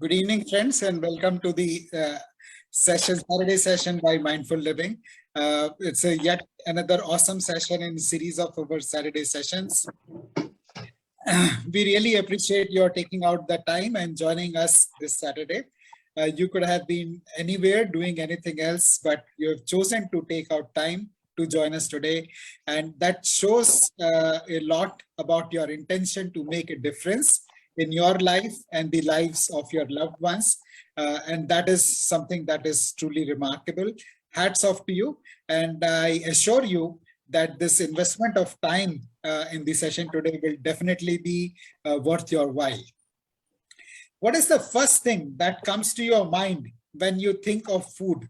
Good evening, friends, and welcome to the Saturday session by Mindful Living. It's a yet another awesome session in series of our Saturday sessions. We really appreciate your taking out the time and joining us this Saturday. You could have been anywhere doing anything else, but you have chosen to take out time to join us today. And that shows a lot about your intention to make a difference in your life and the lives of your loved ones. And that is something that is truly remarkable. Hats off to you. And I assure you that this investment of time in the session today will definitely be worth your while. What is the first thing that comes to your mind when you think of food?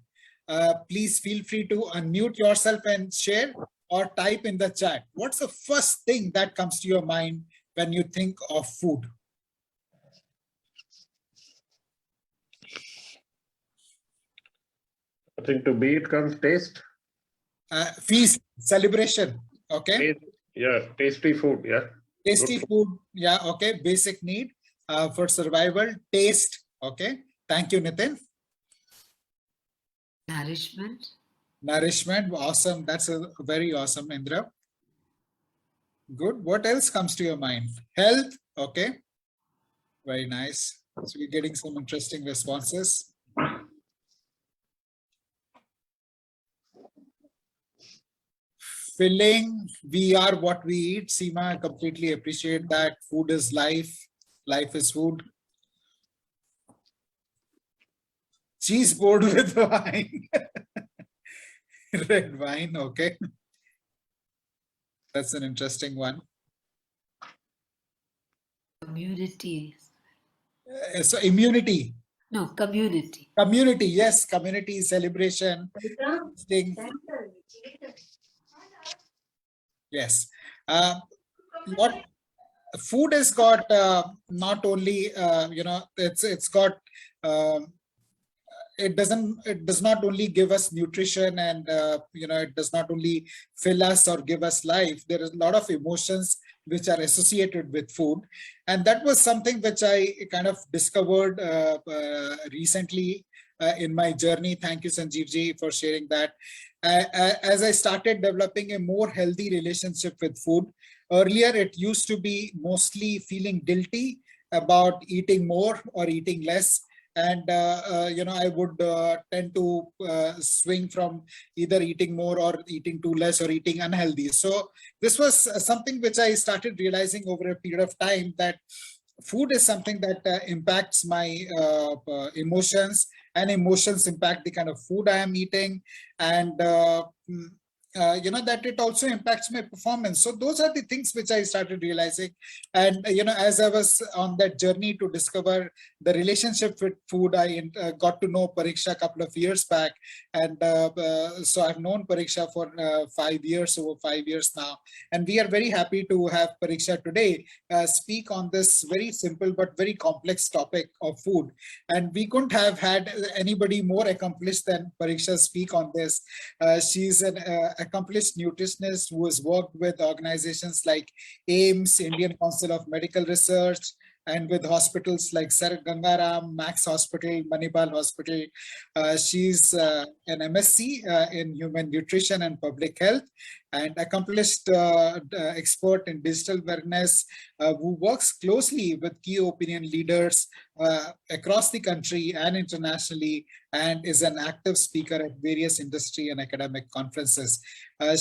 Please feel free to unmute yourself and share or type in the chat. What's the first thing that comes to your mind when you think of food? I think to be it comes taste. Feast, celebration, okay? Tasty food, Tasty food, okay, basic need for survival, taste, okay? Thank you, Nitin. Nourishment. Nourishment, awesome. That's a very awesome, Indra. Good. What else comes to your mind? Health, okay. Very nice. So we're getting some interesting responses. Filling, we are what we eat. Seema, I completely appreciate that. Food is life. Life is food. Cheese board with wine. Red wine, okay. That's an interesting one. Community. So immunity. No, community. Community, yes, community celebration. Yes. What food has got not only it's got it does not only give us nutrition and it does not only fill us or give us life. There is a lot of emotions which are associated with food, and that was something which I kind of discovered recently in my journey. Thank you, Sanjeev ji, for sharing that. As I started developing a more healthy relationship with food, earlier it used to be mostly feeling guilty about eating more or eating less. And, I would tend to swing from either eating more or eating too less or eating unhealthy. So this was something which I started realizing over a period of time, that food is something that impacts my emotions, and emotions impact the kind of food I am eating, and that it also impacts my performance. So those are the things which I started realizing. And as I was on that journey to discover the relationship with food, I got to know Pariksha a couple of years back, and so I've known Pariksha for 5 years, over 5 years now, and we are very happy to have Pariksha today speak on this very simple but very complex topic of food. And we couldn't have had anybody more accomplished than Pariksha speak on this. She's an accomplished nutritionist who has worked with organizations like AIMS, Indian Council of Medical Research, and with hospitals like Sar Gangaram, Max Hospital, Manipal Hospital. She's an MSc in Human Nutrition and Public Health, and accomplished expert in digital wellness, who works closely with key opinion leaders across the country and internationally, and is an active speaker at various industry and academic conferences.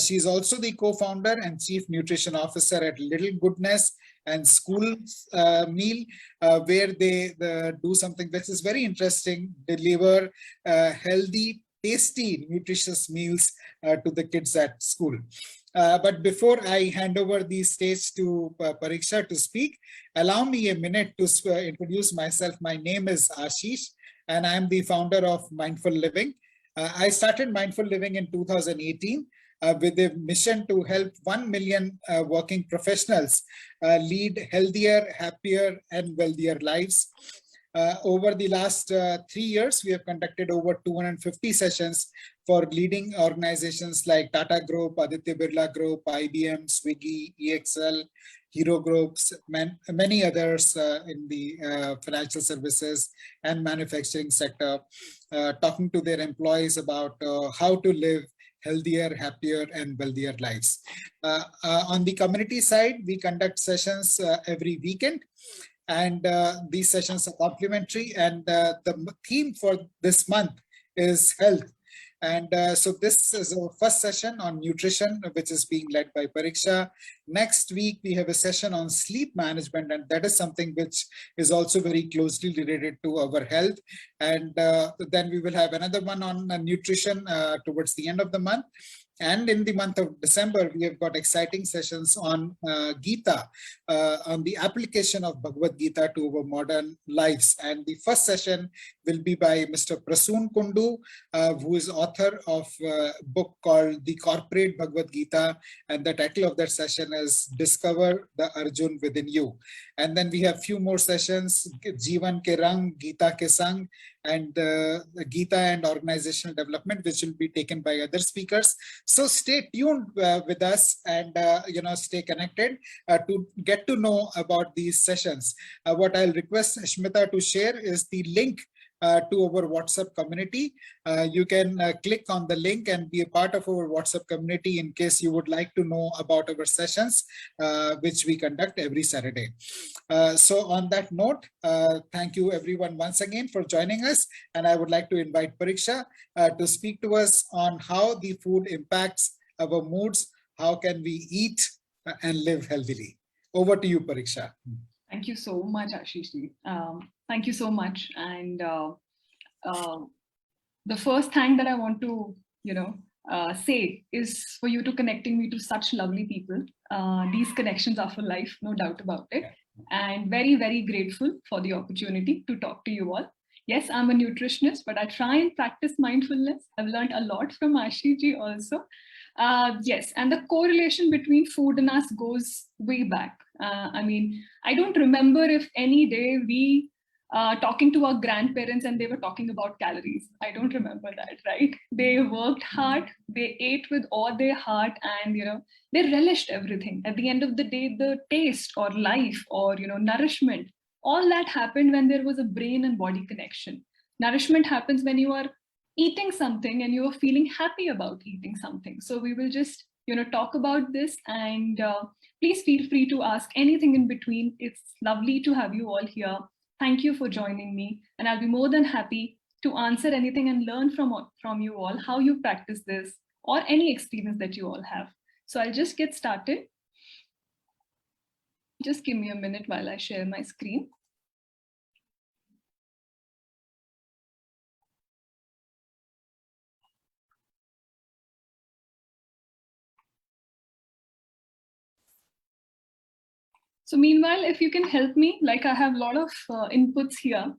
She's also the co-founder and chief nutrition officer at Little Goodness and School Meal, where they do something which is very interesting: deliver healthy, tasty, nutritious meals to the kids at school. But before I hand over the stage to Pariksha to speak, allow me a minute to introduce myself. My name is Ashish, and I'm the founder of Mindful Living. I started Mindful Living in 2018 with a mission to help 1 million working professionals lead healthier, happier, and wealthier lives. Over the last 3 years, we have conducted over 250 sessions for leading organizations like Tata Group, Aditya Birla Group, IBM, Swiggy, EXL, Hero Groups, many others in the financial services and manufacturing sector, talking to their employees about how to live healthier, happier, and wealthier lives. On the community side, we conduct sessions every weekend, and these sessions are complimentary. And the theme for this month is health. And so this is our first session on nutrition, which is being led by Pariksha. Next week, we have a session on sleep management, and that is something which is also very closely related to our health. And then we will have another one on nutrition towards the end of the month. And in the month of December, we have got exciting sessions on Gita, on the application of Bhagavad Gita to our modern lives. And the first session will be by Mr. Prasoon Kundu, who is author of a book called The Corporate Bhagavad Gita. And the title of that session is Discover the Arjun Within You. And then we have few more sessions, Jeevan Ke Rang, Gita Ke Sang, and Gita and organizational development, which will be taken by other speakers. So stay tuned with us and stay connected to get to know about these sessions. What I'll request Ashmita to share is the link to our WhatsApp community. You can click on the link and be a part of our WhatsApp community in case you would like to know about our sessions, which we conduct every Saturday. So on that note, thank you everyone once again for joining us. And I would like to invite Pariksha to speak to us on how the food impacts our moods. How can we eat and live healthily? Over to you, Pariksha. Thank you so much, Ashish. Thank you so much. And the first thing that I want to, say is for you to connecting me to such lovely people. These connections are for life, no doubt about it. And very, very grateful for the opportunity to talk to you all. Yes, I'm a nutritionist, but I try and practice mindfulness. I've learned a lot from Ashish ji also. Yes, and the correlation between food and us goes way back. I don't remember if any day we talking to our grandparents and they were talking about calories. I don't remember that, right? They worked hard, they ate with all their heart, and they relished everything. At the end of the day, the taste or life or nourishment, all that happened when there was a brain and body connection. Nourishment happens when you are eating something and you are feeling happy about eating something. So we will just talk about this, and please feel free to ask anything in between. It's lovely to have you all here. Thank you for joining me, and I'll be more than happy to answer anything and learn from you all how you practice this or any experience that you all have. So I'll just get started. Just give me a minute while I share my screen. So meanwhile, if you can help me, like I have a lot of inputs here,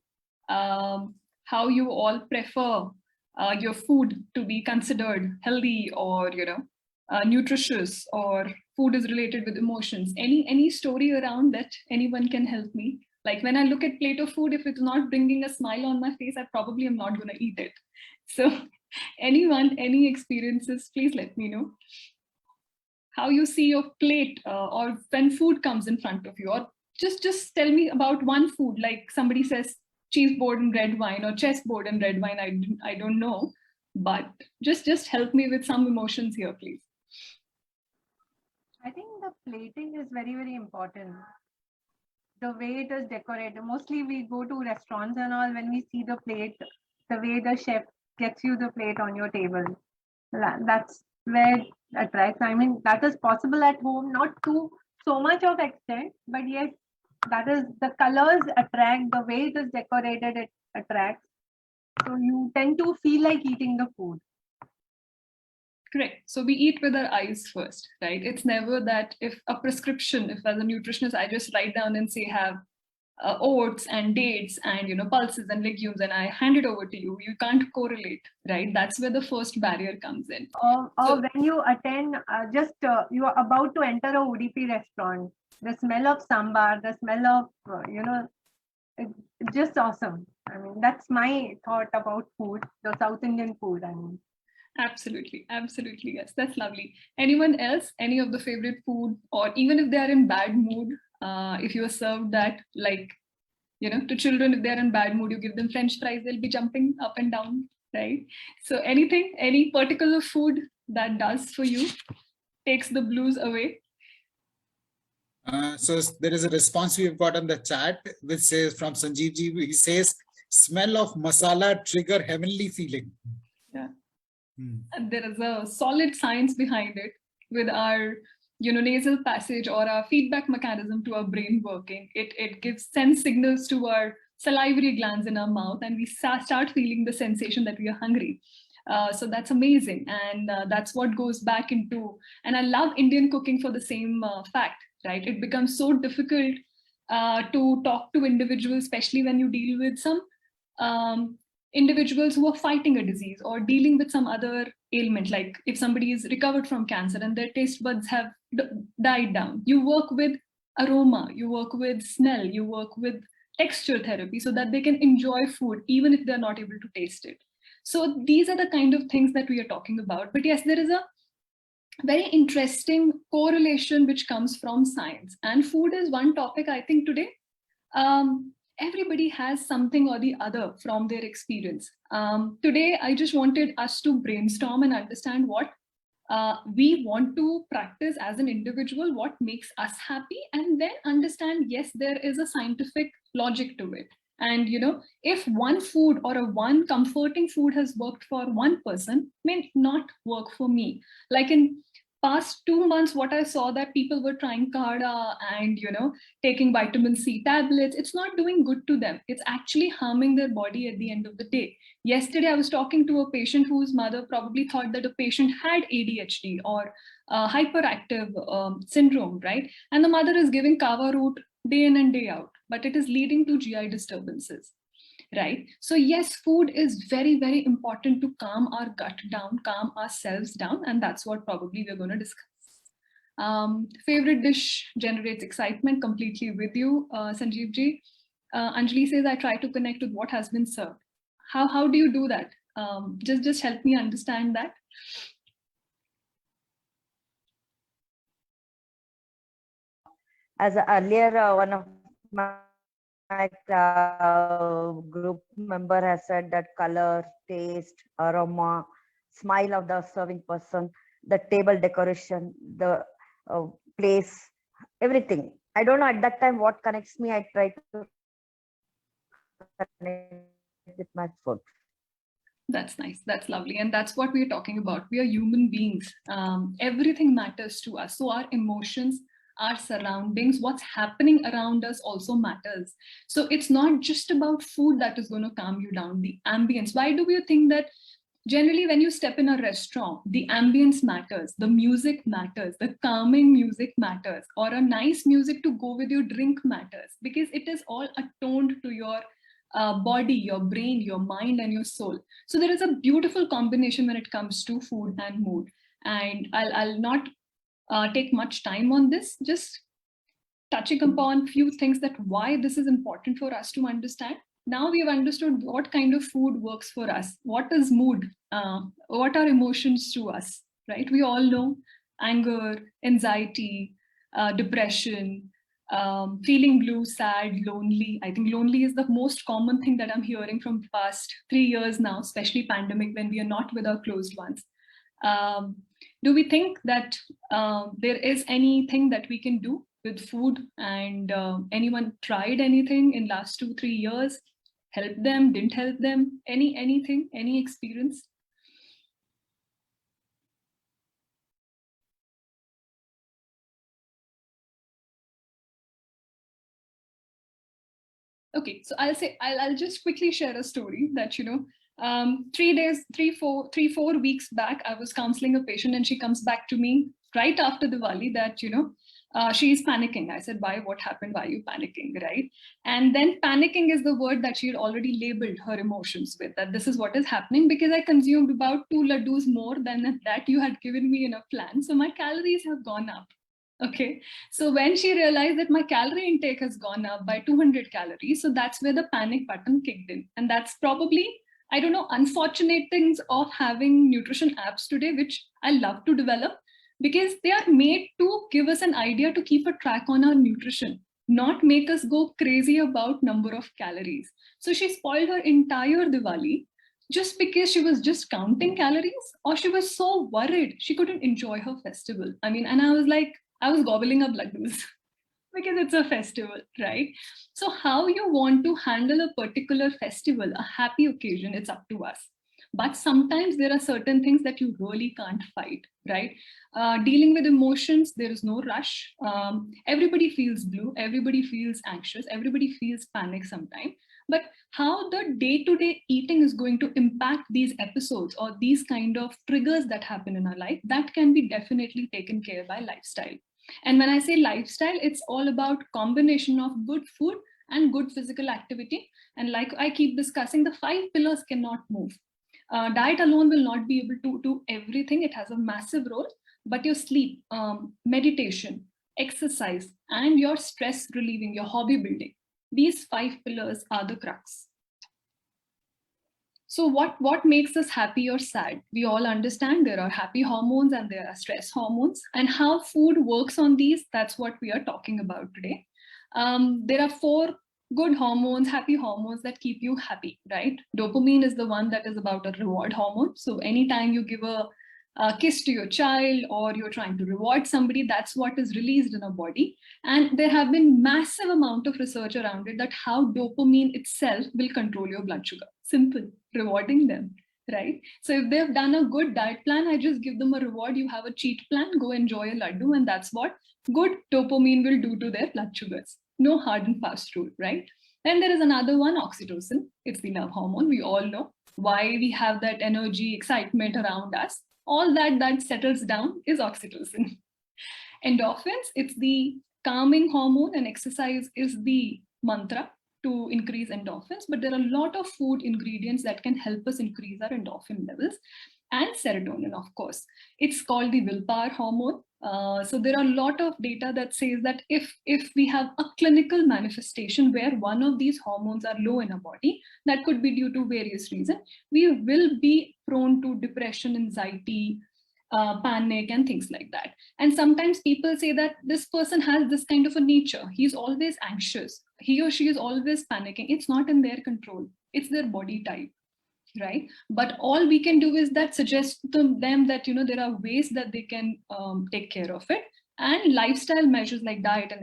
how you all prefer your food to be considered healthy or, nutritious, or food is related with emotions. Any story around that anyone can help me? Like when I look at plate of food, if it's not bringing a smile on my face, I probably am not going to eat it. So anyone, any experiences, please let me know. How you see your plate or when food comes in front of you, or just tell me about one food, like somebody says cheese board and red wine or chessboard and red wine. I don't know, but just help me with some emotions here, please. I think the plating is very, very important. The way it is decorated. Mostly we go to restaurants and all, when we see the plate, the way the chef gets you the plate on your table. That's where it attracts. I mean, that is possible at home, not to so much of extent, but yes, that is, the colors attract, the way it is decorated, it attracts. So you tend to feel like eating the food. Correct. So we eat with our eyes first, right? It's never that if a prescription, if as a nutritionist, I just write down and say have oats and dates and pulses and legumes and I hand it over to you, you can't correlate, right? That's where the first barrier comes in. Or when you attend, you are about to enter a Udupi restaurant, the smell of sambar, the smell of, it's just awesome. I mean, that's my thought about food, the South Indian food. I mean, Absolutely, absolutely. Yes, that's lovely. Anyone else? Any of the favorite food, or even if they are in bad mood, if you are served that, like, to children, if they're in bad mood, you give them French fries, they'll be jumping up and down, right? So anything, any particular food that does for you, takes the blues away? So there is a response we've got on the chat, which says from Sanjeev ji, he says, smell of masala trigger heavenly feeling. Yeah. Hmm. And there is a solid science behind it with our nasal passage or our feedback mechanism to our brain working. It sends signals to our salivary glands in our mouth, and we start feeling the sensation that we are hungry. So that's amazing, and that's what goes back into, and I love Indian cooking for the same fact, right? It becomes so difficult to talk to individuals, especially when you deal with some individuals who are fighting a disease or dealing with some other ailment, like if somebody is recovered from cancer and their taste buds have died down. You work with aroma, you work with smell, you work with texture therapy so that they can enjoy food even if they're not able to taste it. So these are the kind of things that we are talking about. But yes, there is a very interesting correlation which comes from science, and food is one topic I think today everybody has something or the other from their experience. Today, I just wanted us to brainstorm and understand what we want to practice as an individual, what makes us happy, and then understand, yes, there is a scientific logic to it. And, if one food or a one comforting food has worked for one person, may not work for me. Like in past 2 months, what I saw that people were trying Kada and, taking vitamin C tablets. It's not doing good to them. It's actually harming their body at the end of the day. Yesterday, I was talking to a patient whose mother probably thought that a patient had ADHD or hyperactive syndrome, right? And the mother is giving kava root day in and day out, but it is leading to GI disturbances. Right? So yes, food is very, very important to calm our gut down, calm ourselves down, and that's what probably we're going to discuss. Favorite dish generates excitement, completely with you, Sanjeev ji. Anjali says, I try to connect with what has been served. How do you do that? Just help me understand that. As earlier, one of my group member has said that color, taste, aroma, smile of the serving person, the table decoration, the place, everything. I don't know at that time what connects me. I try to connect with my food. That's nice. That's lovely. And that's what we're talking about. We are human beings. Everything matters to us. So our emotions, our surroundings, what's happening around us also matters. So it's not just about food that is going to calm you down, the ambience. Why do you think that generally when you step in a restaurant, the ambience matters, the music matters, the calming music matters, or a nice music to go with your drink matters, because it is all attuned to your body, your brain, your mind, and your soul. So there is a beautiful combination when it comes to food and mood. And I'll not take much time on this, just touching upon few things that why this is important for us to understand. Now we have understood what kind of food works for us. What is mood? What are emotions to us, right? We all know anger, anxiety, depression, feeling blue, sad, lonely. I think lonely is the most common thing that I'm hearing from the past 3 years now, especially pandemic, when we are not with our closed ones. Do we think that there is anything that we can do with food, and anyone tried anything in last 2-3 years? Help them, didn't help them? Anything, any experience? Okay, so I'll just quickly share a story that 3-4 weeks back, I was counseling a patient, and she comes back to me right after Diwali that she's panicking. I said, why? What happened? Why are you panicking? Right? And then panicking is the word that she had already labeled her emotions with, that this is what is happening because I consumed about 2 laddus more than that you had given me in a plan. So my calories have gone up. Okay. So when she realized that my calorie intake has gone up by 200 calories, so that's where the panic button kicked in. And that's probably, I don't know, unfortunate things of having nutrition apps today, which I love to develop because they are made to give us an idea to keep a track on our nutrition, not make us go crazy about number of calories. So she spoiled her entire Diwali just because she was just counting calories, or she was so worried she couldn't enjoy her festival. I mean, and I was like, I was gobbling up laddus because it's a festival, right? So how you want to handle a particular festival, a happy occasion, it's up to us. But sometimes there are certain things that you really can't fight, right? Dealing with emotions, there is no rush. Everybody feels blue, everybody feels anxious, everybody feels panic sometimes. But how the day-to-day eating is going to impact these episodes or these kind of triggers that happen in our life, that can be definitely taken care by lifestyle. And when I say lifestyle, it's all about combination of good food and good physical activity. And like I keep discussing, the 5 pillars cannot move. Diet alone will not be able to do everything. It has a massive role, but your sleep, meditation, exercise, and your stress relieving, your hobby building, these 5 pillars are the crux. So what makes us happy or sad? We all understand there are happy hormones and there are stress hormones, and how food works on these, that's what we are talking about today. There are 4 good hormones, happy hormones that keep you happy, right? Dopamine is the one that is about a reward hormone. So anytime you give a kiss to your child or you're trying to reward somebody, that's what is released in our body. And there have been massive amount of research around it that how dopamine itself will control your blood sugar. Simple, rewarding them, right? So if they've done a good diet plan, I just give them a reward. You have a cheat plan, go enjoy a laddu, and that's what good dopamine will do to their blood sugars. No hard and fast rule, right? Then there is another one, oxytocin. It's the love hormone. We all know why we have that energy, excitement around us. All that settles down is oxytocin. Endorphins, it's the calming hormone, and exercise is the mantra to increase endorphins. But there are a lot of food ingredients that can help us increase our endorphin levels. And serotonin, of course. It's called the willpower hormone. So there are a lot of data that says that if we have a clinical manifestation where one of these hormones are low in our body, that could be due to various reasons, we will be prone to depression, anxiety, panic, and things like that. And sometimes people say that this person has this kind of a nature. He's always anxious. He or she is always panicking. It's not in their control. It's their body type. Right, but all we can do is that suggest to them that there are ways that they can take care of it, and lifestyle measures like diet and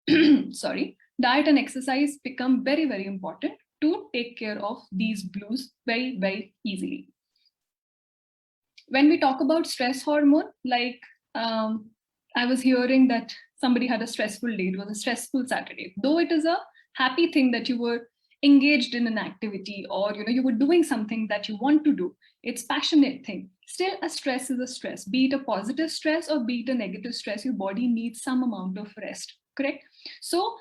exercise diet and exercise become very, very important to take care of these blues very, very easily. When we talk about stress hormone, like I was hearing that somebody had a stressful day, it was a stressful Saturday, though it is a happy thing that you were engaged in an activity, or you were doing something that you want to do, it's passionate thing, still a stress is a stress. Be it a positive stress or be it a negative stress, your body needs some amount of rest, correct? So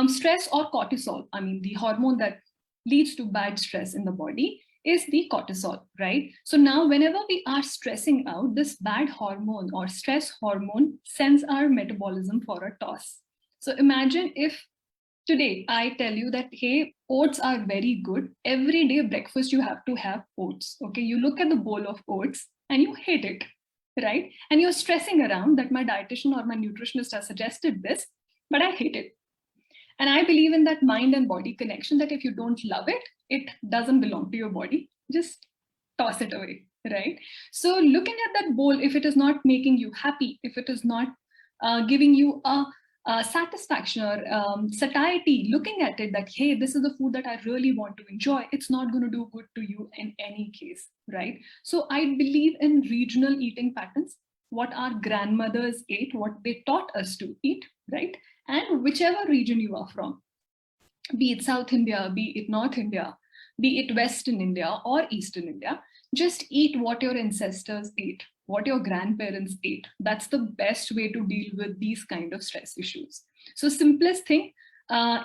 stress or cortisol, I mean the hormone that leads to bad stress in the body is the cortisol, right? So now whenever we are stressing out, this bad hormone or stress hormone sends our metabolism for a toss. So imagine if today I tell you that, hey, oats are very good. Every day breakfast, you have to have oats. Okay, you look at the bowl of oats and you hate it, right? And you're stressing around that my dietitian or my nutritionist has suggested this, but I hate it. And I believe in that mind and body connection, that if you don't love it, it doesn't belong to your body. Just toss it away, right? So looking at that bowl, if it is not making you happy, if it is not giving you a satisfaction or satiety, looking at it that, hey, this is the food that I really want to enjoy, it's not going to do good to you in any case, right? So I believe in regional eating patterns, what our grandmothers ate, what they taught us to eat, right? And whichever region you are from, be it South India, be it North India, be it Western India or Eastern India, just eat what your ancestors ate, what your grandparents ate. That's the best way to deal with these kind of stress issues. So simplest thing,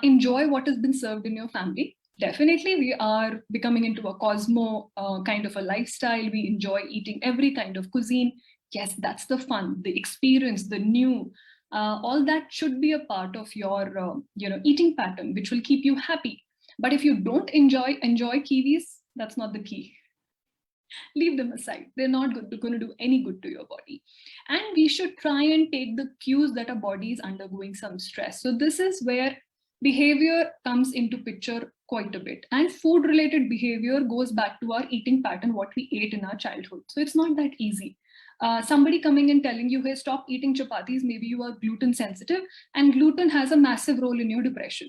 enjoy what has been served in your family. Definitely we are becoming into a cosmo kind of a lifestyle. We enjoy eating every kind of cuisine. Yes, that's the fun, the experience, the new, all that should be a part of your eating pattern, which will keep you happy. But if you don't enjoy kiwis, that's not the key. Leave them aside. They're not going to do any good to your body. And we should try and take the cues that our body is undergoing some stress. So this is where behavior comes into picture quite a bit. And food related behavior goes back to our eating pattern, what we ate in our childhood. So it's not that easy. Somebody coming and telling you, hey, stop eating chapatis, maybe you are gluten sensitive, and gluten has a massive role in your depression.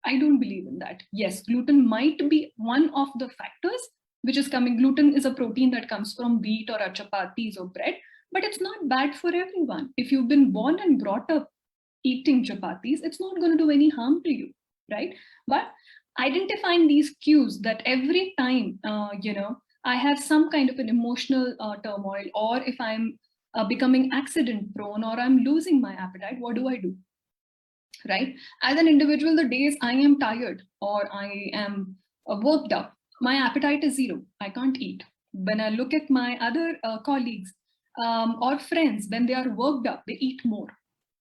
I don't believe in that. Yes, gluten might be one of the factors which is coming. Gluten is a protein that comes from wheat or chapatis or bread, but it's not bad for everyone. If you've been born and brought up eating chapatis, it's not going to do any harm to you, right? But identifying these cues that every time, I have some kind of an emotional turmoil, or if I'm becoming accident prone, or I'm losing my appetite, what do I do? Right? As an individual, the days I am tired or I am worked up, my appetite is zero. I can't eat. When I look at my other colleagues or friends, when they are worked up, they eat more.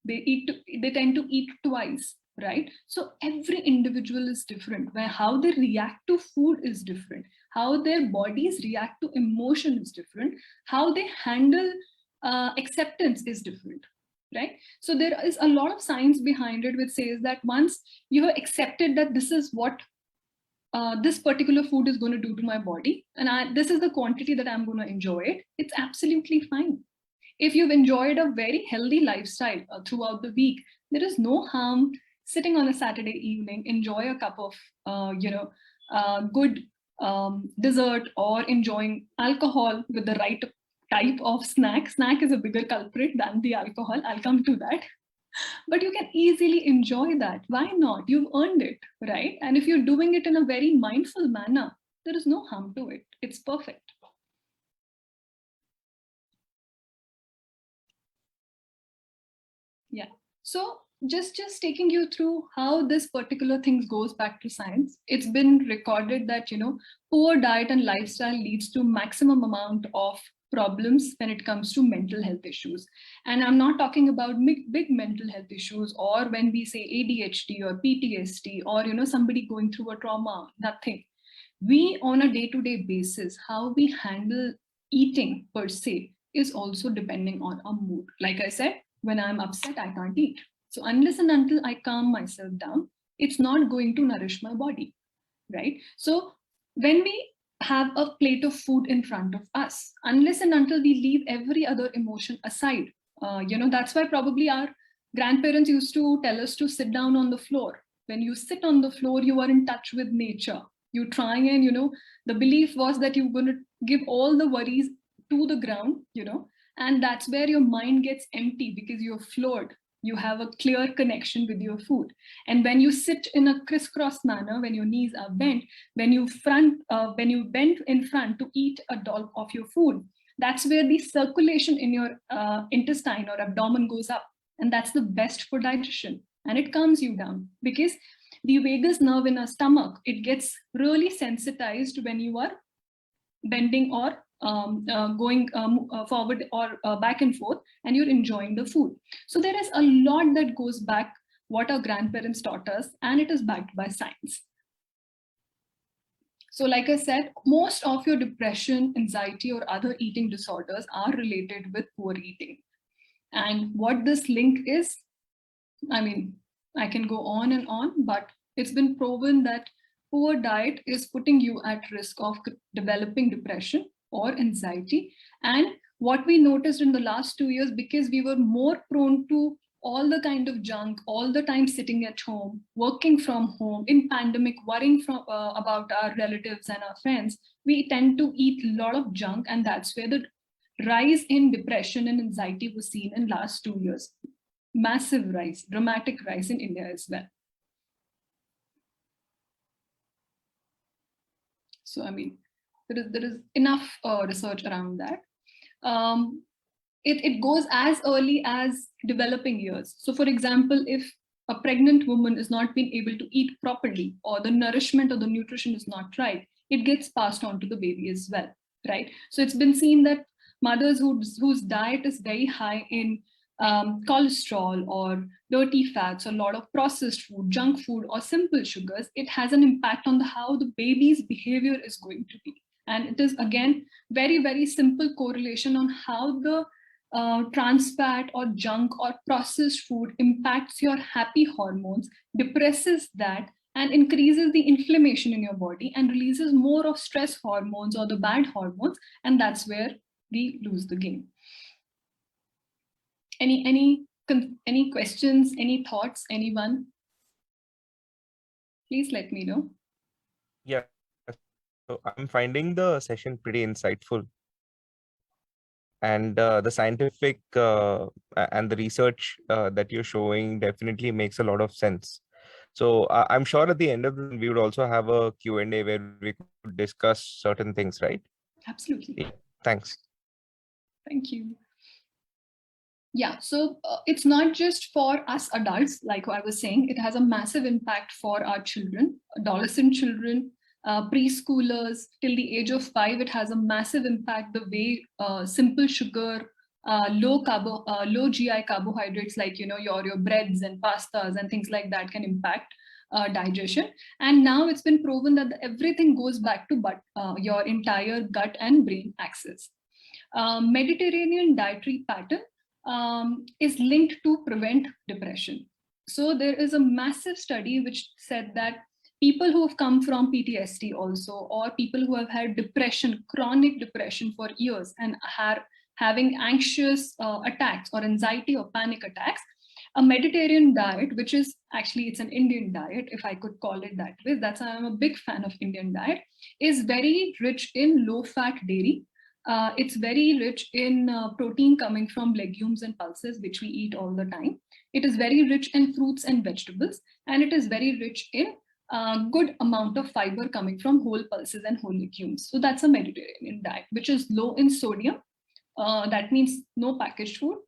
They tend to eat twice, right? So every individual is different, where how they react to food is different, how their bodies react to emotion is different, how they handle acceptance is different, right? So there is a lot of science behind it, which says that once you have accepted that this is what this particular food is going to do to my body, and this is the quantity that I'm going to enjoy it, it's absolutely fine. If you've enjoyed a very healthy lifestyle throughout the week, there is no harm sitting on a Saturday evening, enjoy a cup of, good dessert, or enjoying alcohol with the right type of snack. Snack is a bigger culprit than the alcohol. I'll come to that. But you can easily enjoy that. Why not? You've earned it, right? And if you're doing it in a very mindful manner, there is no harm to it. It's perfect. Yeah. So just taking you through how this particular thing goes back to science. It's been recorded that, poor diet and lifestyle leads to maximum amount of problems when it comes to mental health issues. And I'm not talking about big mental health issues, or when we say ADHD or PTSD, or, somebody going through a trauma, nothing. We, on a day-to-day basis, how we handle eating per se is also depending on our mood. Like I said, when I'm upset, I can't eat. So unless and until I calm myself down, it's not going to nourish my body, right? So when we have a plate of food in front of us, unless and until we leave every other emotion aside, that's why probably our grandparents used to tell us to sit down on the floor. When you sit on the floor, you are in touch with nature. You try and, the belief was that you're going to give all the worries to the ground, and that's where your mind gets empty, because you're floored. You have a clear connection with your food. And when you sit in a crisscross manner, when your knees are bent, when you bend in front to eat a dollop of your food, that's where the circulation in your intestine or abdomen goes up. And that's the best for digestion. And it calms you down, because the vagus nerve in our stomach, it gets really sensitized when you are bending or going forward or back and forth, and you're enjoying the food. So there is a lot that goes back what our grandparents taught us, and it is backed by science. So like I said, most of your depression, anxiety, or other eating disorders are related with poor eating. And what this link is, I mean, I can go on and on, but it's been proven that poor diet is putting you at risk of developing depression or anxiety. And what we noticed in the last 2 years, because we were more prone to all the kind of junk, all the time sitting at home, working from home, in pandemic, worrying about our relatives and our friends, we tend to eat a lot of junk, and that's where the rise in depression and anxiety was seen in last 2 years. Massive rise, dramatic rise in India as well. So, I mean, there is enough research around that. It goes as early as developing years. So for example, if a pregnant woman is not being able to eat properly, or the nourishment or the nutrition is not right, it gets passed on to the baby as well, right? So it's been seen that mothers whose diet is very high in cholesterol or dirty fats, or a lot of processed food, junk food, or simple sugars, it has an impact on how the baby's behavior is going to be. And it is, again, very, very simple correlation on how the trans fat or junk or processed food impacts your happy hormones, depresses that, and increases the inflammation in your body and releases more of stress hormones or the bad hormones. And that's where we lose the game. Any questions, any thoughts, anyone? Please let me know. Yeah, so I'm finding the session pretty insightful. And the scientific and the research that you're showing definitely makes a lot of sense. So I'm sure at the end of the we would also have a Q&A where we could discuss certain things, right? Absolutely. Yeah. Thanks. Thank you. Yeah, so it's not just for us adults, like I was saying, it has a massive impact for our children, adolescent children, preschoolers till the age of 5. It has a massive impact the way simple sugar, low GI carbohydrates like your breads and pastas and things like that can impact digestion. And now it's been proven that everything goes back to your entire gut and brain axis. Mediterranean dietary pattern is linked to prevent depression. So there is a massive study which said that people who have come from PTSD also, or people who have had depression, chronic depression for years and are having anxious attacks or anxiety or panic attacks, a Mediterranean diet, which is actually, it's an Indian diet, if I could call it that way, that's why I'm a big fan of Indian diet, is very rich in low-fat dairy. It's very rich in protein coming from legumes and pulses, which we eat all the time. It is very rich in fruits and vegetables, and it is very rich in good amount of fiber coming from whole pulses and whole legumes. So that's a Mediterranean diet, which is low in sodium. That means no packaged food.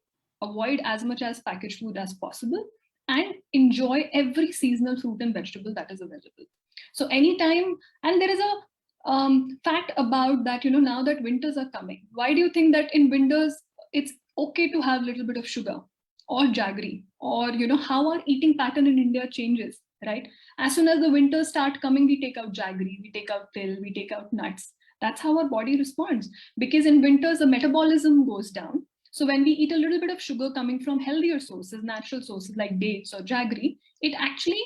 Avoid as much as packaged food as possible, and enjoy every seasonal fruit and vegetable that is available. So anytime, and there is a fact about that, now that winters are coming, why do you think that in winters it's okay to have a little bit of sugar or jaggery, or how our eating pattern in India changes, right? As soon as the winters start coming, we take out jaggery, we take out till, we take out nuts. That's how our body responds, because in winters the metabolism goes down. So when we eat a little bit of sugar coming from healthier sources, natural sources like dates or jaggery, it actually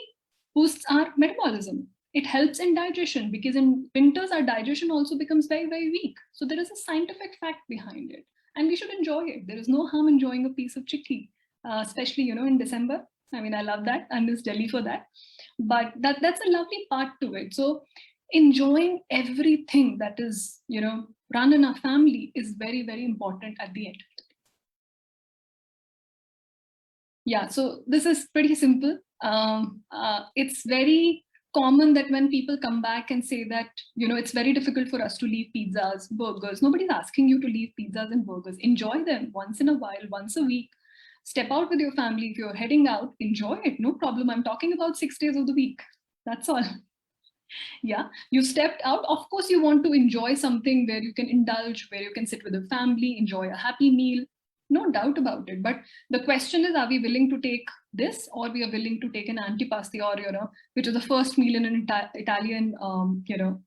boosts our metabolism. It helps in digestion, because in winters our digestion also becomes very, very weak. So there is a scientific fact behind it, and we should enjoy it. There is no harm enjoying a piece of chickpea, especially in December. I mean, I love that. I miss Delhi for that. But that's a lovely part to it. So enjoying everything that is run in our family is very, very important at the end. Yeah, so this is pretty simple. It's very common that when people come back and say that, it's very difficult for us to leave pizzas, burgers. Nobody's asking you to leave pizzas and burgers. Enjoy them once in a while, once a week. Step out with your family. If you're heading out, enjoy it. No problem. I'm talking about 6 days of the week. That's all. Yeah, you stepped out. Of course, you want to enjoy something where you can indulge, where you can sit with the family, enjoy a happy meal. No doubt about it. But the question is, are we willing to take this, or we are willing to take an antipasti, or which is the first meal in an Italian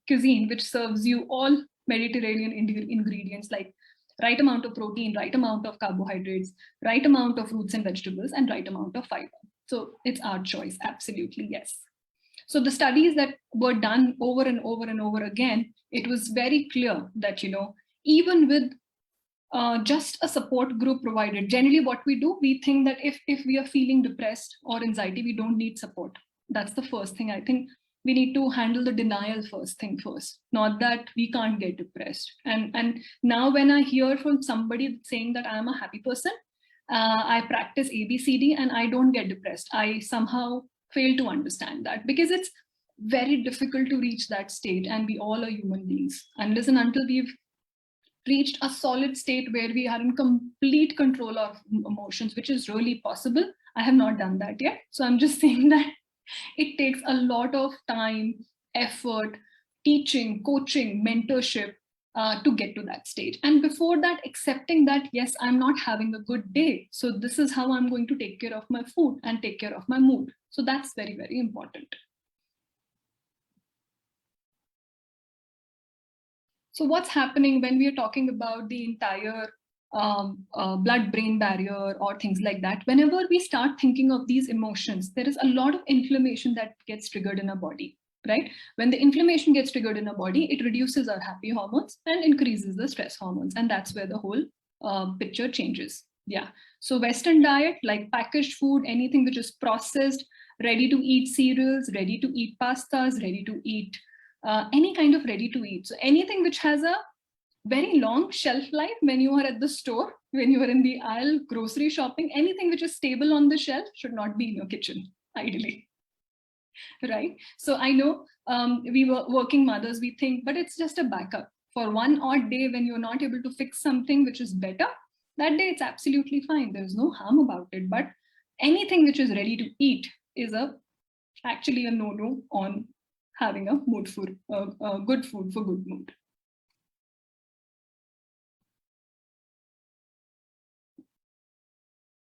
cuisine, which serves you all Mediterranean ingredients, like right amount of protein, right amount of carbohydrates, right amount of fruits and vegetables, and right amount of fiber. So it's our choice. Absolutely, yes. So the studies that were done over and over and over again, it was very clear that even with just a support group provided. Generally, what we do, we think that if we are feeling depressed or anxiety, we don't need support. That's the first thing. I think we need to handle the denial first, not that we can't get depressed. And now when I hear from somebody saying that I'm a happy person, I practice ABCD and I don't get depressed, I somehow fail to understand that, because it's very difficult to reach that state, and we all are human beings. Unless and until we've reached a solid state where we are in complete control of emotions, which is really possible. I have not done that yet. So I'm just saying that it takes a lot of time, effort, teaching, coaching, mentorship, to get to that stage. And before that, accepting that, yes, I'm not having a good day. So this is how I'm going to take care of my food and take care of my mood. So that's very, very important. So what's happening when we are talking about the entire blood-brain barrier or things like that? Whenever we start thinking of these emotions, there is a lot of inflammation that gets triggered in our body, right? When the inflammation gets triggered in our body, it reduces our happy hormones and increases the stress hormones. And that's where the whole picture changes. Yeah. So Western diet, like packaged food, anything which is processed, ready to eat cereals, ready to eat pastas, ready to eat any kind of ready to eat. So anything which has a very long shelf life when you are at the store, when you are in the aisle, grocery shopping, anything which is stable on the shelf should not be in your kitchen, ideally. Right? So I know we were working mothers, we think, but it's just a backup. For one odd day when you're not able to fix something which is better, that day it's absolutely fine. There's no harm about it. But anything which is ready to eat is actually a no-no on having a mood food, good food for good mood.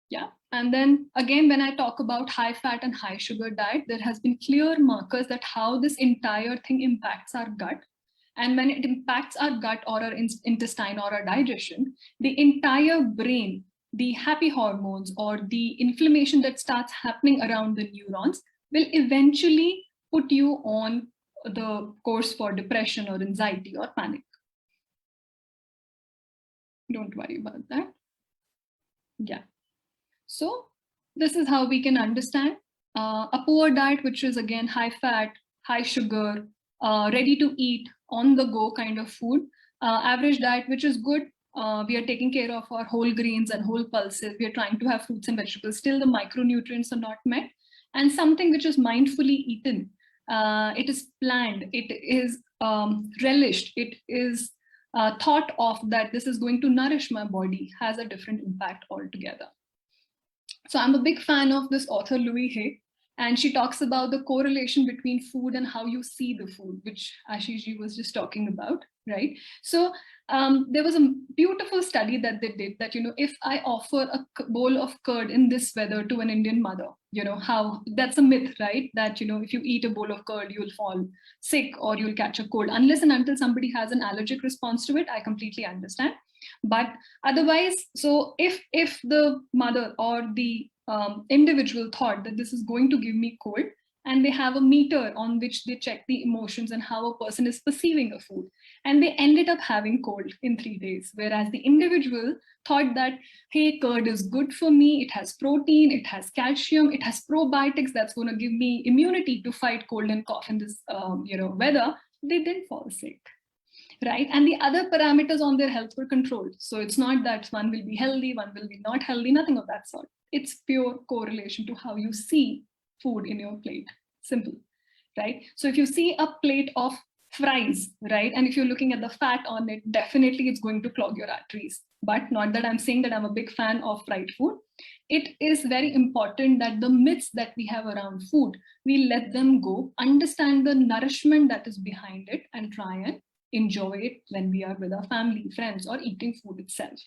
Yeah, and then again, when I talk about high fat and high sugar diet, there has been clear markers that how this entire thing impacts our gut. And when it impacts our gut or our intestine or our digestion, the entire brain, the happy hormones or the inflammation that starts happening around the neurons will eventually put you on the course for depression or anxiety or panic. Don't worry about that. Yeah. So this is how we can understand a poor diet, which is again high fat, high sugar, ready to eat, on the go kind of food. Average diet, which is good. We are taking care of our whole grains and whole pulses. We are trying to have fruits and vegetables. Still the micronutrients are not met. And something which is mindfully eaten. It is planned. It is relished. It is thought of that this is going to nourish my body, has a different impact altogether. So I'm a big fan of this author, Louise Hay, and she talks about the correlation between food and how you see the food, which Ashishji was just talking about, right? So there was a beautiful study that they did that, if I offer a bowl of curd in this weather to an Indian mother, how that's a myth, right? That, if you eat a bowl of curd, you'll fall sick or you'll catch a cold. Unless and until somebody has an allergic response to it, I completely understand. But otherwise, so if the mother or the individual thought that this is going to give me cold, and they have a meter on which they check the emotions and how a person is perceiving a food, and they ended up having cold in 3 days, whereas the individual thought that, hey, curd is good for me, it has protein, it has calcium, it has probiotics that's going to give me immunity to fight cold and cough in this weather, they didn't fall sick. Right? And the other parameters on their health were controlled. So it's not that one will be healthy, one will be not healthy, nothing of that sort. It's pure correlation to how you see food in your plate. Simple, right? So if you see a plate of fries, right? And if you're looking at the fat on it, definitely it's going to clog your arteries. But not that I'm saying that I'm a big fan of fried food. It is very important that the myths that we have around food, we let them go, understand the nourishment that is behind it, and try and enjoy it when we are with our family, friends, or eating food itself.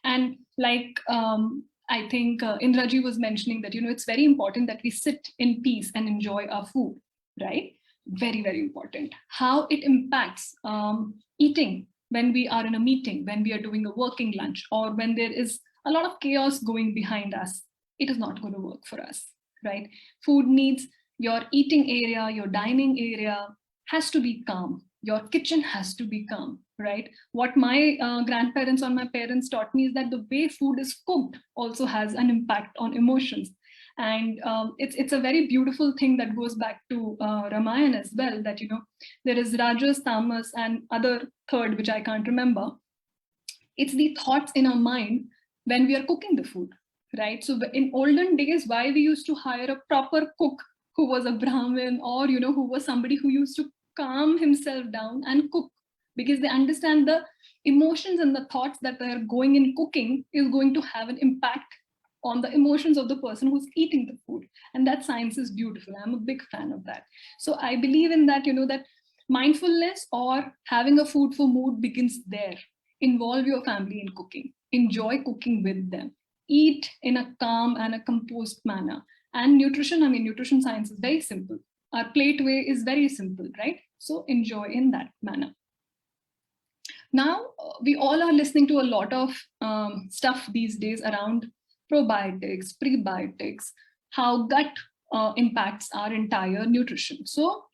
And like I think Indraji was mentioning that, it's very important that we sit in peace and enjoy our food, right? Very, very important. How it impacts eating when we are in a meeting, when we are doing a working lunch, or when there is a lot of chaos going behind us, it is not going to work for us, right? Food needs your eating area, your dining area has to be calm. Your kitchen has to be calm, right? What my grandparents or my parents taught me is that the way food is cooked also has an impact on emotions. And it's a very beautiful thing that goes back to Ramayana as well, that, there is Rajas, Tamas, and other third, which I can't remember. It's the thoughts in our mind when we are cooking the food, right? So in olden days, why we used to hire a proper cook who was a Brahmin or, who was somebody who used to calm himself down and cook, because they understand the emotions and the thoughts that are going in cooking is going to have an impact on the emotions of the person who's eating the food. And that science is beautiful. I'm a big fan of that. So I believe in that, that Mindfulness or having a food for mood begins there. Involve your family in cooking. Enjoy cooking with them. Eat in a calm and a composed manner. And nutrition, I mean, nutrition science is very simple. Our plate way is very simple, right? So enjoy in that manner. Now, we all are listening to a lot of stuff these days around probiotics, prebiotics, how gut impacts our entire nutrition. So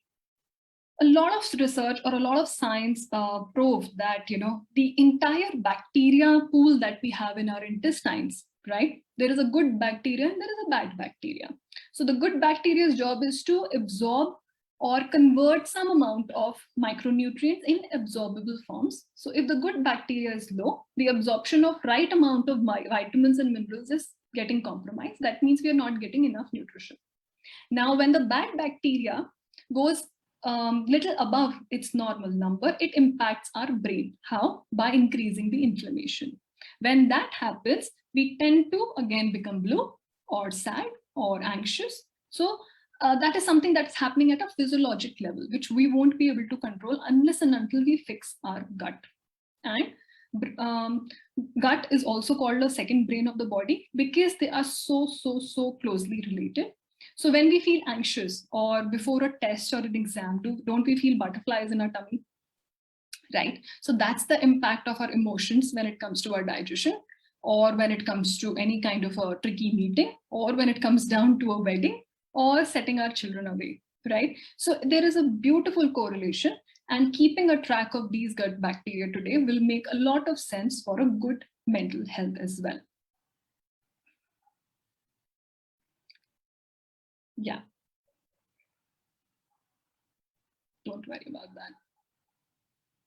a lot of research or a lot of science proved that, you know, the entire bacteria pool that we have in our intestines, right? There is a good bacteria and there is a bad bacteria. So the good bacteria's job is to absorb or convert some amount of micronutrients in absorbable forms. So if the good bacteria is low, the absorption of right amount of vitamins and minerals is getting compromised. That means we are not getting enough nutrition. Now, when the bad bacteria goes little above its normal number, it impacts our brain. How? By increasing the inflammation. When that happens, we tend to again become blue or sad or anxious. So that is something that's happening at a physiologic level, which we won't be able to control unless and until we fix our gut. And gut is also called a second brain of the body because they are so closely related. So when we feel anxious or before a test or an exam, don't we feel butterflies in our tummy? Right? So that's the impact of our emotions when it comes to our digestion, or when it comes to any kind of a tricky meeting, or when it comes down to a wedding, or setting our children away, right? So there is a beautiful correlation, and keeping a track of these gut bacteria today will make a lot of sense for a good mental health as well. Yeah. Don't worry about that.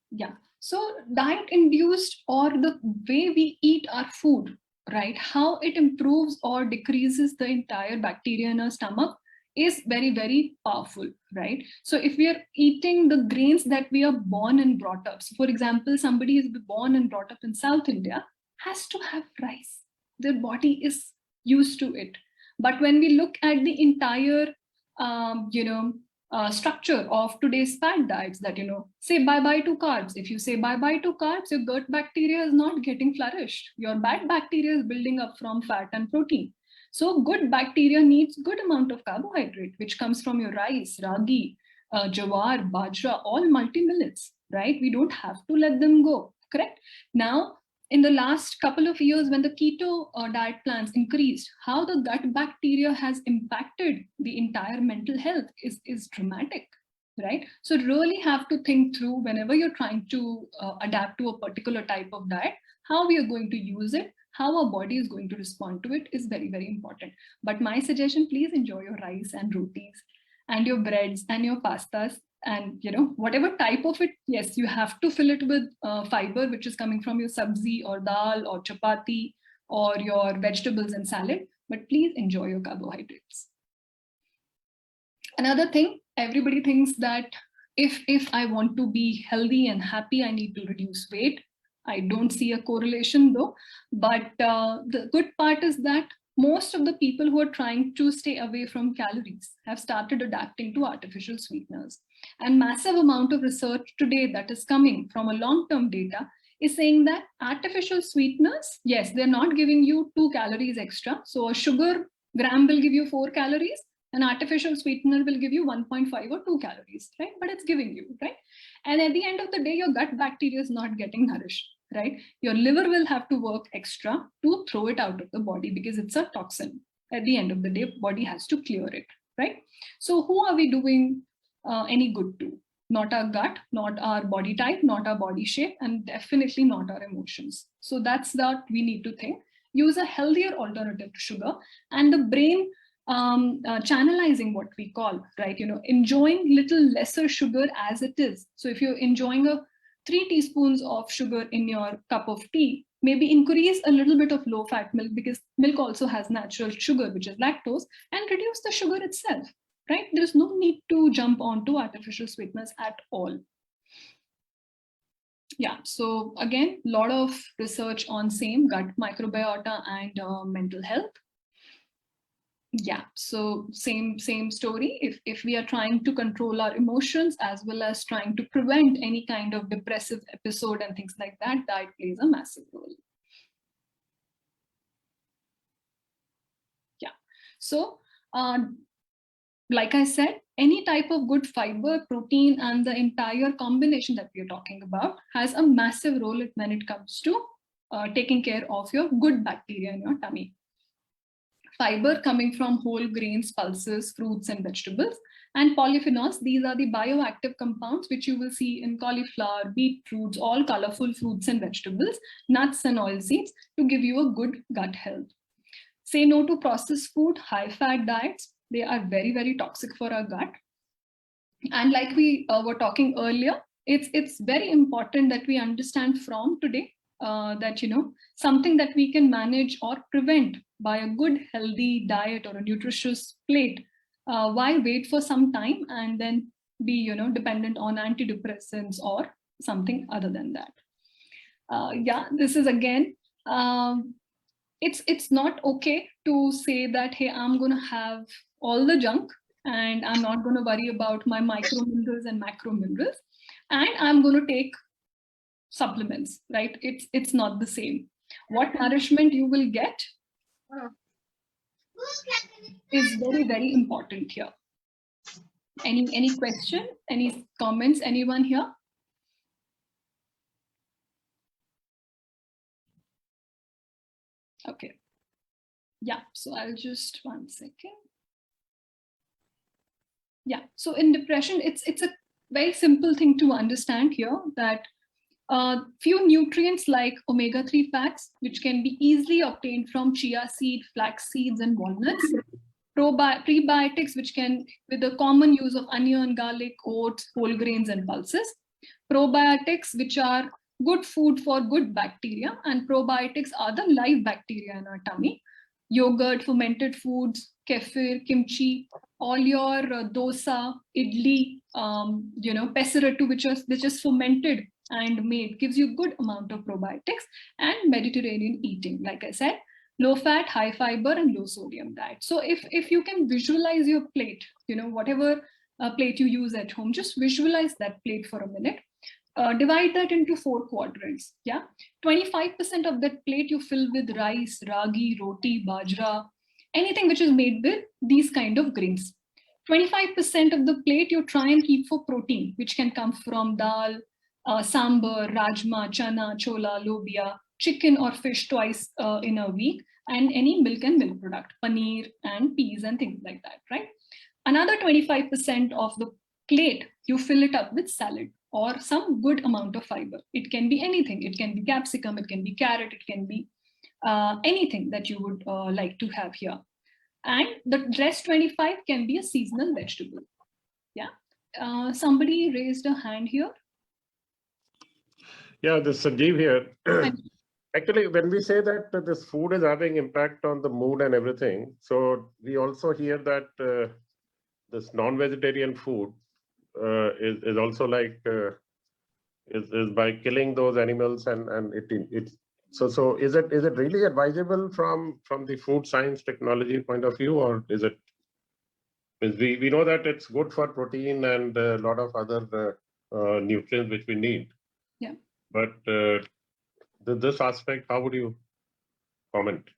Yeah. So diet induced, or the way we eat our food, right? How it improves or decreases the entire bacteria in our stomach is very powerful, right? So if we are eating the grains that we are born and brought up, so for example, somebody is born and brought up in South India has to have rice. Their body is used to it. But when we look at the entire, structure of today's fad diets, that, you know, say bye-bye to carbs. If you say bye-bye to carbs, your gut bacteria is not getting flourished. Your bad bacteria is building up from fat and protein. So good bacteria needs good amount of carbohydrate, which comes from your rice, ragi, jawar, bajra, all multi-millets, right? We don't have to let them go, correct? Now, in the last couple of years, when the keto diet plans increased, how the gut bacteria has impacted the entire mental health is dramatic, right? So really have to think through whenever you're trying to adapt to a particular type of diet, how we are going to use it, how our body is going to respond to it is very important. But my suggestion, please enjoy your rice and rotis and your breads and your pastas, and, you know, whatever type of it. Yes, you have to fill it with fiber, which is coming from your sabzi or dal or chapati or your vegetables and salad, but please enjoy your carbohydrates. Another thing, everybody thinks that if I want to be healthy and happy, I need to reduce weight. I don't see a correlation though, but the good part is that most of the people who are trying to stay away from calories have started adapting to artificial sweeteners. And massive amount of research today that is coming from a long-term data is saying that artificial sweeteners, yes, they're not giving you 2 calories extra. So a sugar gram will give you 4 calories. An artificial sweetener will give you 1.5 or 2 calories, right? But it's giving you, right? And at the end of the day, your gut bacteria is not getting nourished, right? Your liver will have to work extra to throw it out of the body because it's a toxin. At the end of the day, body has to clear it, right? So who are we doing any good to? Not our gut, not our body type, not our body shape, and definitely not our emotions. So that's what we need to think. Use a healthier alternative to sugar, and the brain channelizing what we call, right? You know, enjoying little lesser sugar as it is. So if you're enjoying 3 teaspoons of sugar in your cup of tea, maybe increase a little bit of low fat milk, because milk also has natural sugar, which is lactose, and reduce the sugar itself, right? There's no need to jump onto artificial sweeteners at all. Yeah, so again, a lot of research on same gut microbiota and mental health. Yeah, so same story. If we are trying to control our emotions as well as trying to prevent any kind of depressive episode and things like that, diet plays a massive role. Yeah, so like I said, any type of good fiber, protein, and the entire combination that we're talking about has a massive role when it comes to taking care of your good bacteria in your tummy. Fiber coming from whole grains, pulses, fruits, and vegetables. And polyphenols, these are the bioactive compounds which you will see in cauliflower, beetroots, all colorful fruits and vegetables, nuts and oilseeds to give you a good gut health. Say no to processed food, high-fat diets. They are very, very toxic for our gut. And like we were talking earlier, it's very important that we understand from today that, you know, something that we can manage or prevent by a good healthy diet or a nutritious plate. Why wait for some time and then be, you know, dependent on antidepressants or something other than that? Yeah, this is again, it's not okay to say that, hey, I'm going to have all the junk and I'm not going to worry about my micro minerals and macro minerals, and I'm going to take supplements, right? It's not the same. What nourishment you will get is very, very important here. Any question, any comments, anyone here? Okay. Yeah, so I'll just 1 second. Yeah, so in depression, it's a very simple thing to understand here that few nutrients like omega-3 fats, which can be easily obtained from chia seed, flax seeds, and walnuts. Prebiotics, which can, with the common use of onion, garlic, oats, whole grains, and pulses. Probiotics, which are good food for good bacteria, and probiotics are the live bacteria in our tummy. Yogurt, fermented foods, kefir, kimchi, all your dosa, idli, you know, pesarattu, which is fermented and made, gives you good amount of probiotics. And Mediterranean eating, like I said, low fat, high fiber, and low sodium diet. So if you can visualize your plate, you know, whatever plate you use at home, just visualize that plate for a minute. Divide that into 4 quadrants. Yeah, 25% of that plate you fill with rice, ragi, roti, bajra, anything which is made with these kind of grains. 25% of the plate you try and keep for protein, which can come from dal, sambar, rajma, chana, chola, lobia, chicken or fish twice in a week, and any milk and milk product, paneer and peas and things like that, right? Another 25% of the plate, you fill it up with salad or some good amount of fiber. It can be anything. It can be capsicum, it can be carrot, it can be anything that you would like to have here. And the rest 25 can be a seasonal vegetable. Yeah. Somebody raised a hand here. Yeah, this is Sanjeev here. Actually, when we say that this food is having impact on the mood and everything, so we also hear that this non-vegetarian food is also like is by killing those animals and it's so is it really advisable from the food science technology point of view, or is it? We know that it's good for protein and a lot of other nutrients which we need. Yeah. But this aspect, how would you comment?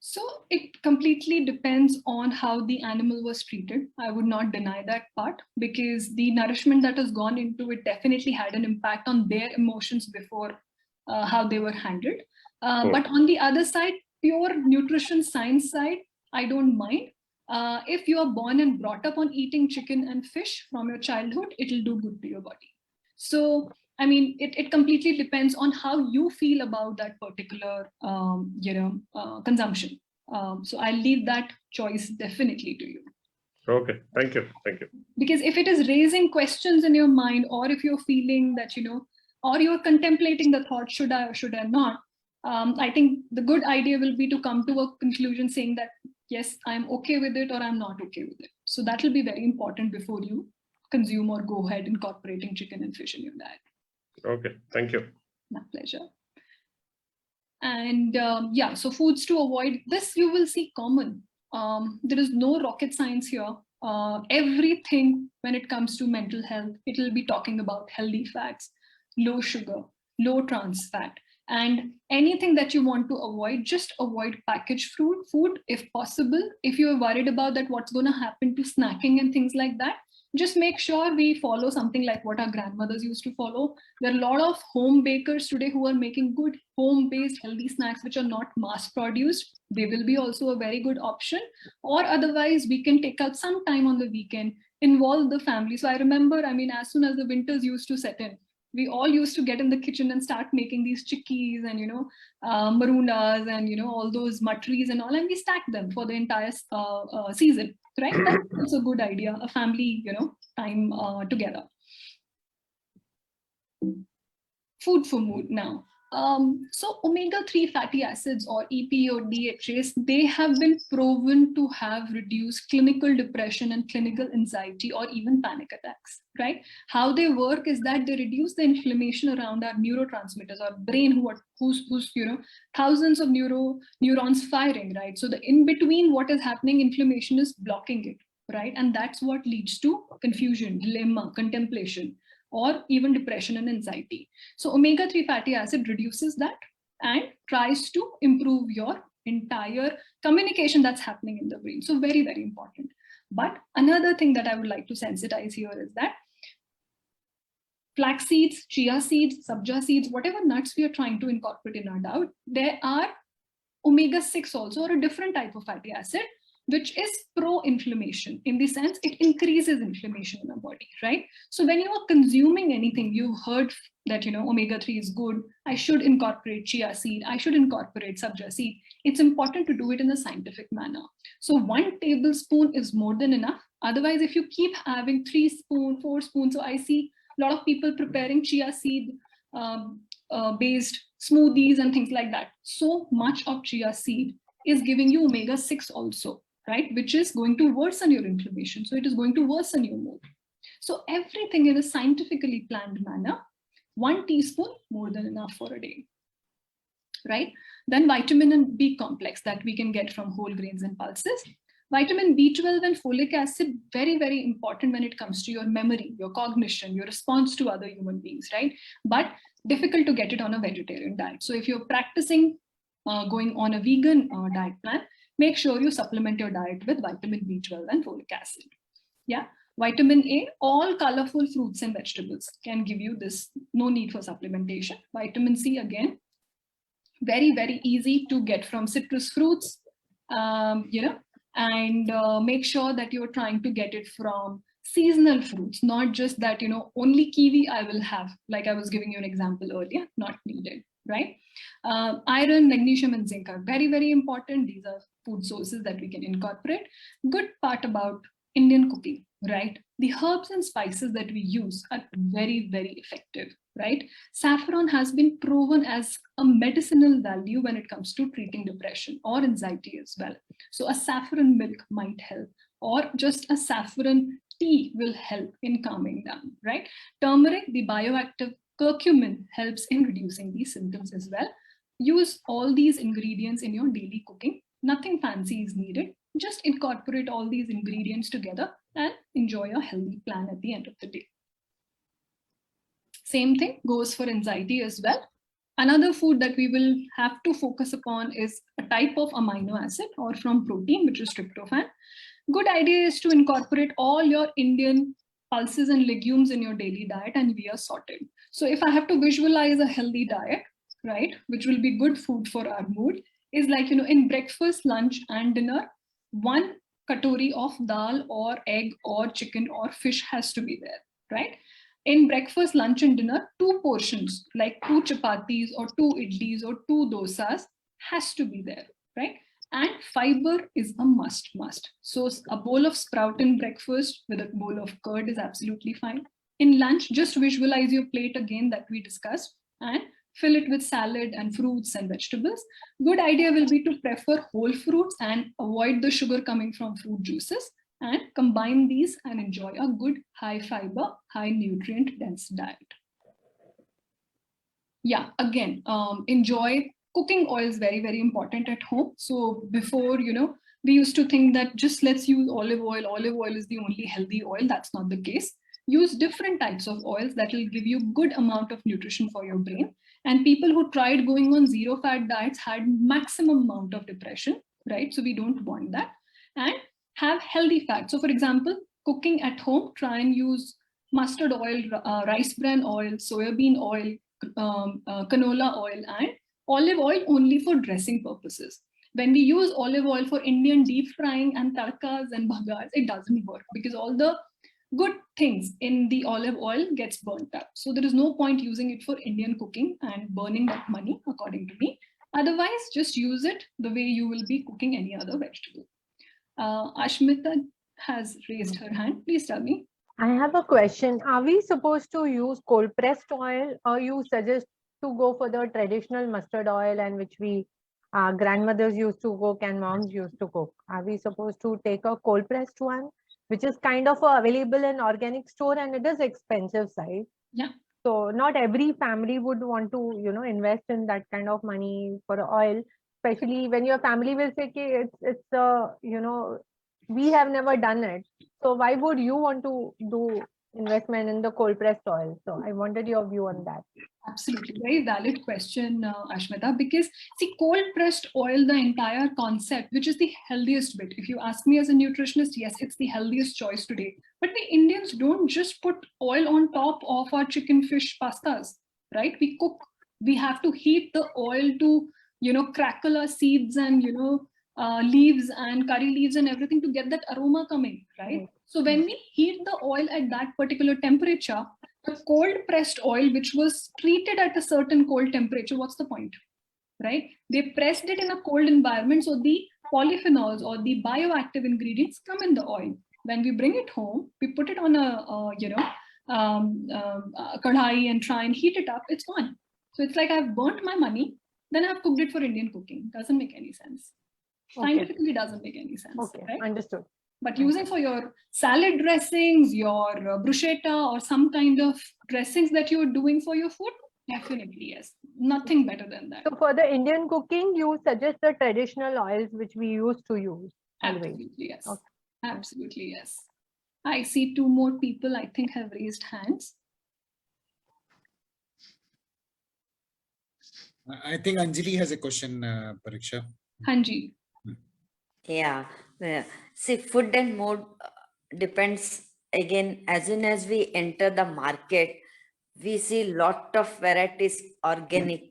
So it completely depends on how the animal was treated. I would not deny that part, because the nourishment that has gone into it definitely had an impact on their emotions before how they were handled. But on the other side, pure nutrition science side, I don't mind. If you are born and brought up on eating chicken and fish from your childhood, it'll do good to your body. So I mean, it completely depends on how you feel about that particular, consumption. So I'll leave that choice definitely to you. Okay, thank you. Because if it is raising questions in your mind, or if you're feeling that, you know, or you're contemplating the thought, should I or should I not? I think the good idea will be to come to a conclusion saying that, yes, I'm okay with it or I'm not okay with it. So that will be very important before you consume or go ahead incorporating chicken and fish in your diet. Okay, thank you. My pleasure. And yeah, so foods to avoid, this you will see common. There is no rocket science here. Everything when it comes to mental health, it will be talking about healthy fats, low sugar, low trans fat, and anything that you want to avoid, just avoid packaged food if possible. If you're worried about that, what's going to happen to snacking and things like that, just make sure we follow something like what our grandmothers used to follow. There are a lot of home bakers today who are making good home-based healthy snacks which are not mass-produced. They will be also a very good option. Or otherwise, we can take out some time on the weekend, involve the family. So I remember, I mean, as soon as the winters used to set in, we all used to get in the kitchen and start making these chikkis and, marundas and, all those matris and all, and we stack them for the entire season, right? That's a good idea, a family, time together. Food for mood now. So omega-3 fatty acids or EPA or DHAs, they have been proven to have reduced clinical depression and clinical anxiety or even panic attacks, right? How they work is that they reduce the inflammation around our neurotransmitters, our brain, who's thousands of neurons firing, right? So the in between what is happening, inflammation is blocking it, right? And that's what leads to confusion, dilemma, contemplation, or even depression and anxiety. So omega-3 fatty acid reduces that and tries to improve your entire communication that's happening in the brain. So very, very important. But another thing that I would like to sensitize here is that flax seeds, chia seeds, sabja seeds, whatever nuts we are trying to incorporate in our diet, there are omega-6 also, or a different type of fatty acid, which is pro-inflammation. In the sense, it increases inflammation in the body, right? So when you are consuming anything, you've heard that, omega-3 is good, I should incorporate chia seed, I should incorporate sabja seed. It's important to do it in a scientific manner. So 1 tablespoon is more than enough. Otherwise, if you keep having 3 spoons, 4 spoons, so I see a lot of people preparing chia seed based smoothies and things like that. So much of chia seed is giving you omega-6 also, right? Which is going to worsen your inflammation. So it is going to worsen your mood. So everything in a scientifically planned manner, 1 teaspoon, more than enough for a day, right? Then vitamin and B complex that we can get from whole grains and pulses. Vitamin B12 and folic acid, very, very important when it comes to your memory, your cognition, your response to other human beings, right? But difficult to get it on a vegetarian diet. So if you're practicing going on a vegan diet plan, make sure you supplement your diet with vitamin B12 and folic acid. Yeah, vitamin A, all colorful fruits and vegetables can give you this, no need for supplementation. Vitamin C, again, very, very easy to get from citrus fruits, and make sure that you're trying to get it from seasonal fruits, not just that, only kiwi I will have, like I was giving you an example earlier, not needed, right? Iron, magnesium, and zinc are very, very important. These are food sources that we can incorporate. Good part about Indian cooking, right? The herbs and spices that we use are very, very effective, right? Saffron has been proven as a medicinal value when it comes to treating depression or anxiety as well. So a saffron milk might help, or just a saffron tea will help in calming down, right? Turmeric, the bioactive curcumin, helps in reducing these symptoms as well. Use all these ingredients in your daily cooking. Nothing fancy is needed. Just incorporate all these ingredients together and enjoy a healthy plan at the end of the day. Same thing goes for anxiety as well. Another food that we will have to focus upon is a type of amino acid or from protein, which is tryptophan. Good idea is to incorporate all your Indian pulses and legumes in your daily diet, and we are sorted. So if I have to visualize a healthy diet, right, which will be good food for our mood, is like, in breakfast, lunch, and dinner, 1 katori of dal or egg or chicken or fish has to be there, right? In breakfast, lunch, and dinner, 2 portions, like 2 chapatis or 2 idlis or 2 dosas has to be there, right? And fiber is a must. So a bowl of sprout in breakfast with a bowl of curd is absolutely fine. In lunch, just visualize your plate again that we discussed and fill it with salad and fruits and vegetables. Good idea will be to prefer whole fruits and avoid the sugar coming from fruit juices, and combine these and enjoy a good high fiber, high nutrient dense diet. Yeah, again, enjoy cooking oil is very, very important at home. So before, We used to think that just let's use olive oil. Olive oil is the only healthy oil. That's not the case. Use different types of oils that will give you good amount of nutrition for your brain. And people who tried going on zero fat diets had maximum amount of depression, right? So we don't want that. And have healthy fats. So for example, cooking at home, try and use mustard oil, rice bran oil, soybean oil, canola oil, and olive oil only for dressing purposes. When we use olive oil for Indian deep frying and tadkas and bhagars, it doesn't work because all the good things in the olive oil gets burnt up. So there is no point using it for Indian cooking and burning that money, according to me. Otherwise, just use it the way you will be cooking any other vegetable. Ashmita has raised her hand. Please tell me. I have a question. Are we supposed to use cold pressed oil, or you suggest to go for the traditional mustard oil and which we grandmothers used to cook and moms used to cook? Are we supposed to take a cold pressed one, which is kind of available in organic store and it is expensive side? Yeah. So not every family would want to, invest in that kind of money for oil, especially when your family will say, okay, we have never done it. So why would you want to do investment in the cold pressed oil? So I wanted your view on that. Absolutely. Very valid question, Ashmita, because see, cold pressed oil, the entire concept, which is the healthiest bit. If you ask me as a nutritionist, yes, it's the healthiest choice today. But we Indians don't just put oil on top of our chicken, fish, pastas, right? We cook, we have to heat the oil to, crackle our seeds and, leaves and curry leaves and everything to get that aroma coming, right? So when we heat the oil at that particular temperature, the cold pressed oil, which was treated at a certain cold temperature, what's the point, right? They pressed it in a cold environment, so the polyphenols or the bioactive ingredients come in the oil. When we bring it home, we put it on a kadhai and try and heat it up, it's gone. So it's like I've burnt my money, then I've cooked it for Indian cooking. Doesn't make any sense. Scientifically doesn't make any sense. Okay, right? understood. But using for your salad dressings, your bruschetta, or some kind of dressings that you're doing for your food, definitely yes. Nothing better than that. So for the Indian cooking, you suggest the traditional oils which we used to use always. Absolutely yes. Okay. Absolutely yes. I see two more people I think have raised hands. I think Anjali has a question, Pariksha. Hanji. Yeah, see, food and mood depends again. As soon as we enter the market, we see lot of varieties organic.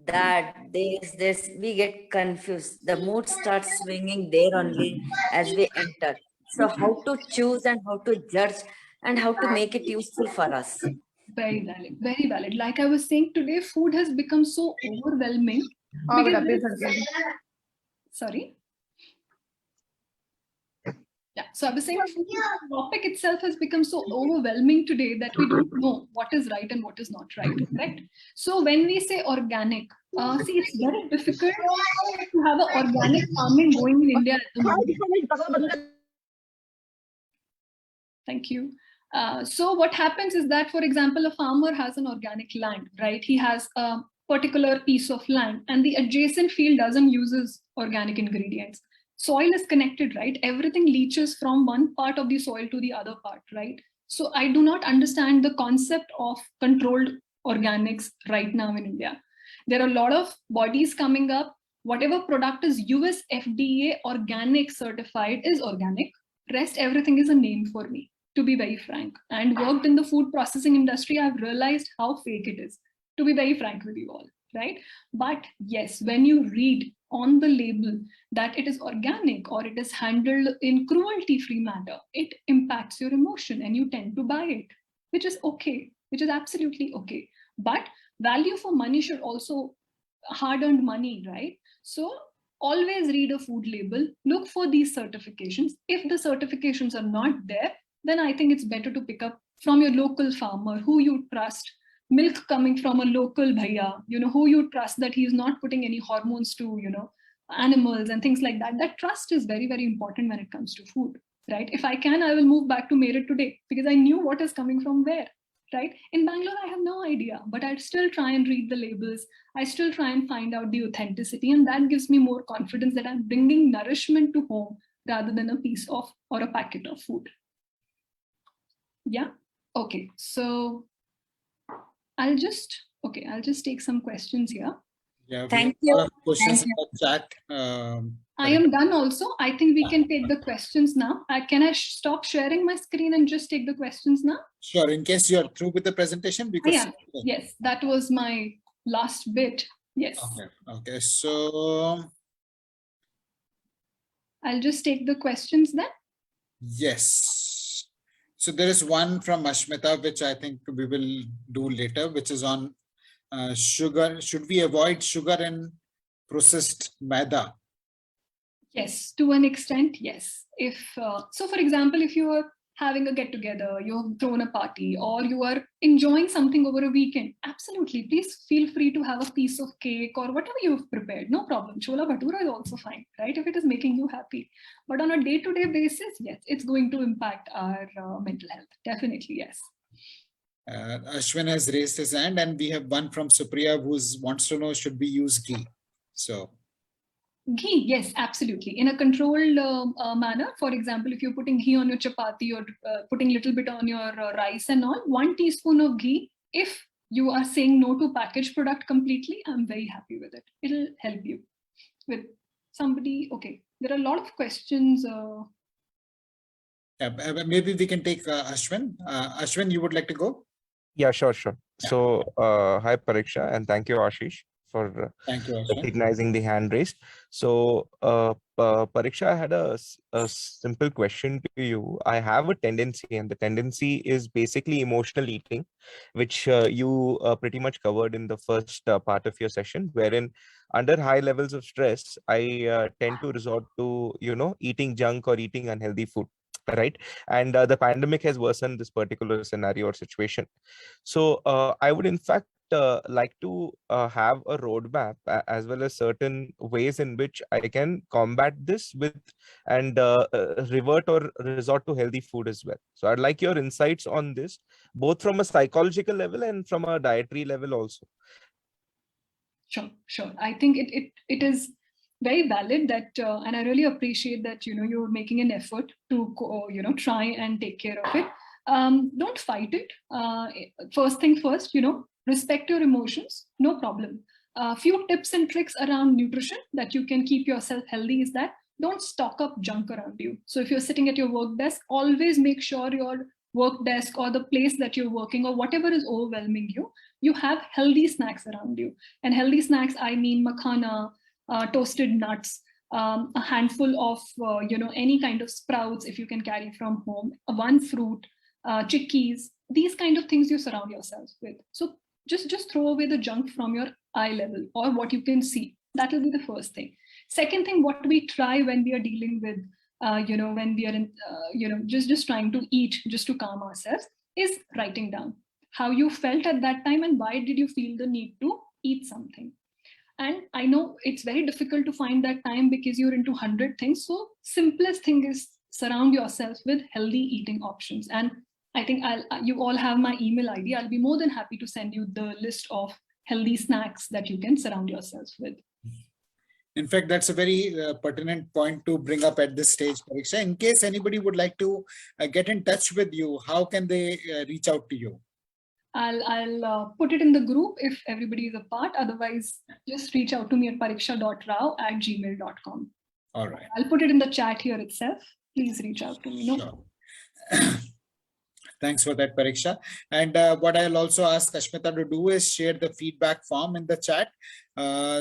That this we get confused. The mood starts swinging there only as we enter. So how to choose and how to judge and how to make it useful for us? Very valid, very valid. Like I was saying today, food has become so overwhelming. Sorry. Yeah, so I was saying the topic itself has become so overwhelming today that we don't know what is right and what is not right, correct? So when we say organic, see, it's very difficult to have an organic farming going in India at the moment. Thank you. So what happens is that, for example, a farmer has an organic land, right? He has a particular piece of land and the adjacent field doesn't use organic ingredients. Soil is connected, right? Everything leaches from one part of the soil to the other part, right? So I do not understand the concept of controlled organics right now in India. There are a lot of bodies coming up. Whatever product is US FDA organic certified is organic. Rest, everything is a name for me, to be very frank. And worked in the food processing industry, I've realized how fake it is, to be very frank with you all, right? But yes, when you read on the label that it is organic or it is handled in cruelty-free manner, it impacts your emotion and you tend to buy it, which is okay, which is absolutely okay. But value for money should also hard-earned money, right? So always read a food label, look for these certifications. If the certifications are not there, then I think it's better to pick up from your local farmer who you trust, milk coming from a local bhaiya, who you trust that he's not putting any hormones to, animals and things like that. That trust is very, very important when it comes to food, right? If I can, I will move back to Meerut today because I knew what is coming from where, right? In Bangalore, I have no idea, but I'd still try and read the labels. I still try and find out the authenticity, and that gives me more confidence that I'm bringing nourishment to home rather than a piece of or a packet of food. Yeah. Okay. So I'll just take some questions here. Yeah, we Thank have a lot you. of questions Thank in the chat. I am done also. I think we can take the questions now. Can I stop sharing my screen and just take the questions now? Sure, in case you're through with the presentation, because Yeah. Yes, that was my last bit. Yes. Okay, so I'll just take the questions then. yes. So there is one from Ashmita, which I think we will do later, which is on sugar. Should we avoid sugar and processed maida? Yes, to an extent, yes. If so, for example, if you are having a get together, you've thrown a party, or you are enjoying something over a weekend, absolutely, please feel free to have a piece of cake or whatever you've prepared. No problem. Chola bhatura is also fine, right? If it is making you happy. But on a day-to-day basis, yes, it's going to impact our mental health. Definitely, yes. Ashwin has raised his hand, and we have one from Supriya who wants to know, should we use ghee? So Ghee, yes, absolutely. In a controlled manner, for example, if you're putting ghee on your chapati or putting a little bit on your rice and all, 1 teaspoon of ghee, if you are saying no to packaged product completely, I'm very happy with it. It'll help you with somebody. Okay, there are a lot of questions. yeah, maybe we can take Ashwin. Ashwin, you would like to go? Yeah, sure. Yeah. So, hi Pariksha, and thank you, Ashish, for Thank you, Ashwin. recognizing the hand raised. So, Pariksha, I had a simple question to you. I have a tendency, and the tendency is basically emotional eating, which you pretty much covered in the first part of your session, wherein under high levels of stress, I tend to resort to, eating junk or eating unhealthy food. Right. And the pandemic has worsened this particular scenario or situation. So I would in fact like to have a roadmap as well as certain ways in which I can combat this with and revert or resort to healthy food as well. So I'd like your insights on this, both from a psychological level and from a dietary level also. Sure. I think it is very valid that, and I really appreciate that, you're making an effort to, try and take care of it. Don't fight it. First thing first, respect your emotions, no problem. A few tips and tricks around nutrition that you can keep yourself healthy is that don't stock up junk around you. So if you're sitting at your work desk, always make sure your work desk or the place that you're working or whatever is overwhelming you have healthy snacks around you. And healthy snacks, I mean makhana, toasted nuts, a handful of, any kind of sprouts if you can carry from home, one fruit, chickpeas, these kind of things you surround yourself with. So just throw away the junk from your eye level or what you can see. That will be the first thing. Second thing, what we try when we are dealing with, when we are in, just trying to eat, just to calm ourselves, is writing down how you felt at that time and why did you feel the need to eat something. And I know it's very difficult to find that time because you're into 100 things. So simplest thing is surround yourself with healthy eating options. And I think you all have my email ID. I'll be more than happy to send you the list of healthy snacks that you can surround yourselves with. In fact, that's a very pertinent point to bring up at this stage, Pariksha. In case anybody would like to get in touch with you, how can they reach out to you? I'll put it in the group if everybody is a part. Otherwise, just reach out to me at pariksha.rao@gmail.com. All right. I'll put it in the chat here itself. Please reach out to me. No problem. Thanks for that, Pariksha. And what I'll also ask Ashmita to do is share the feedback form in the chat.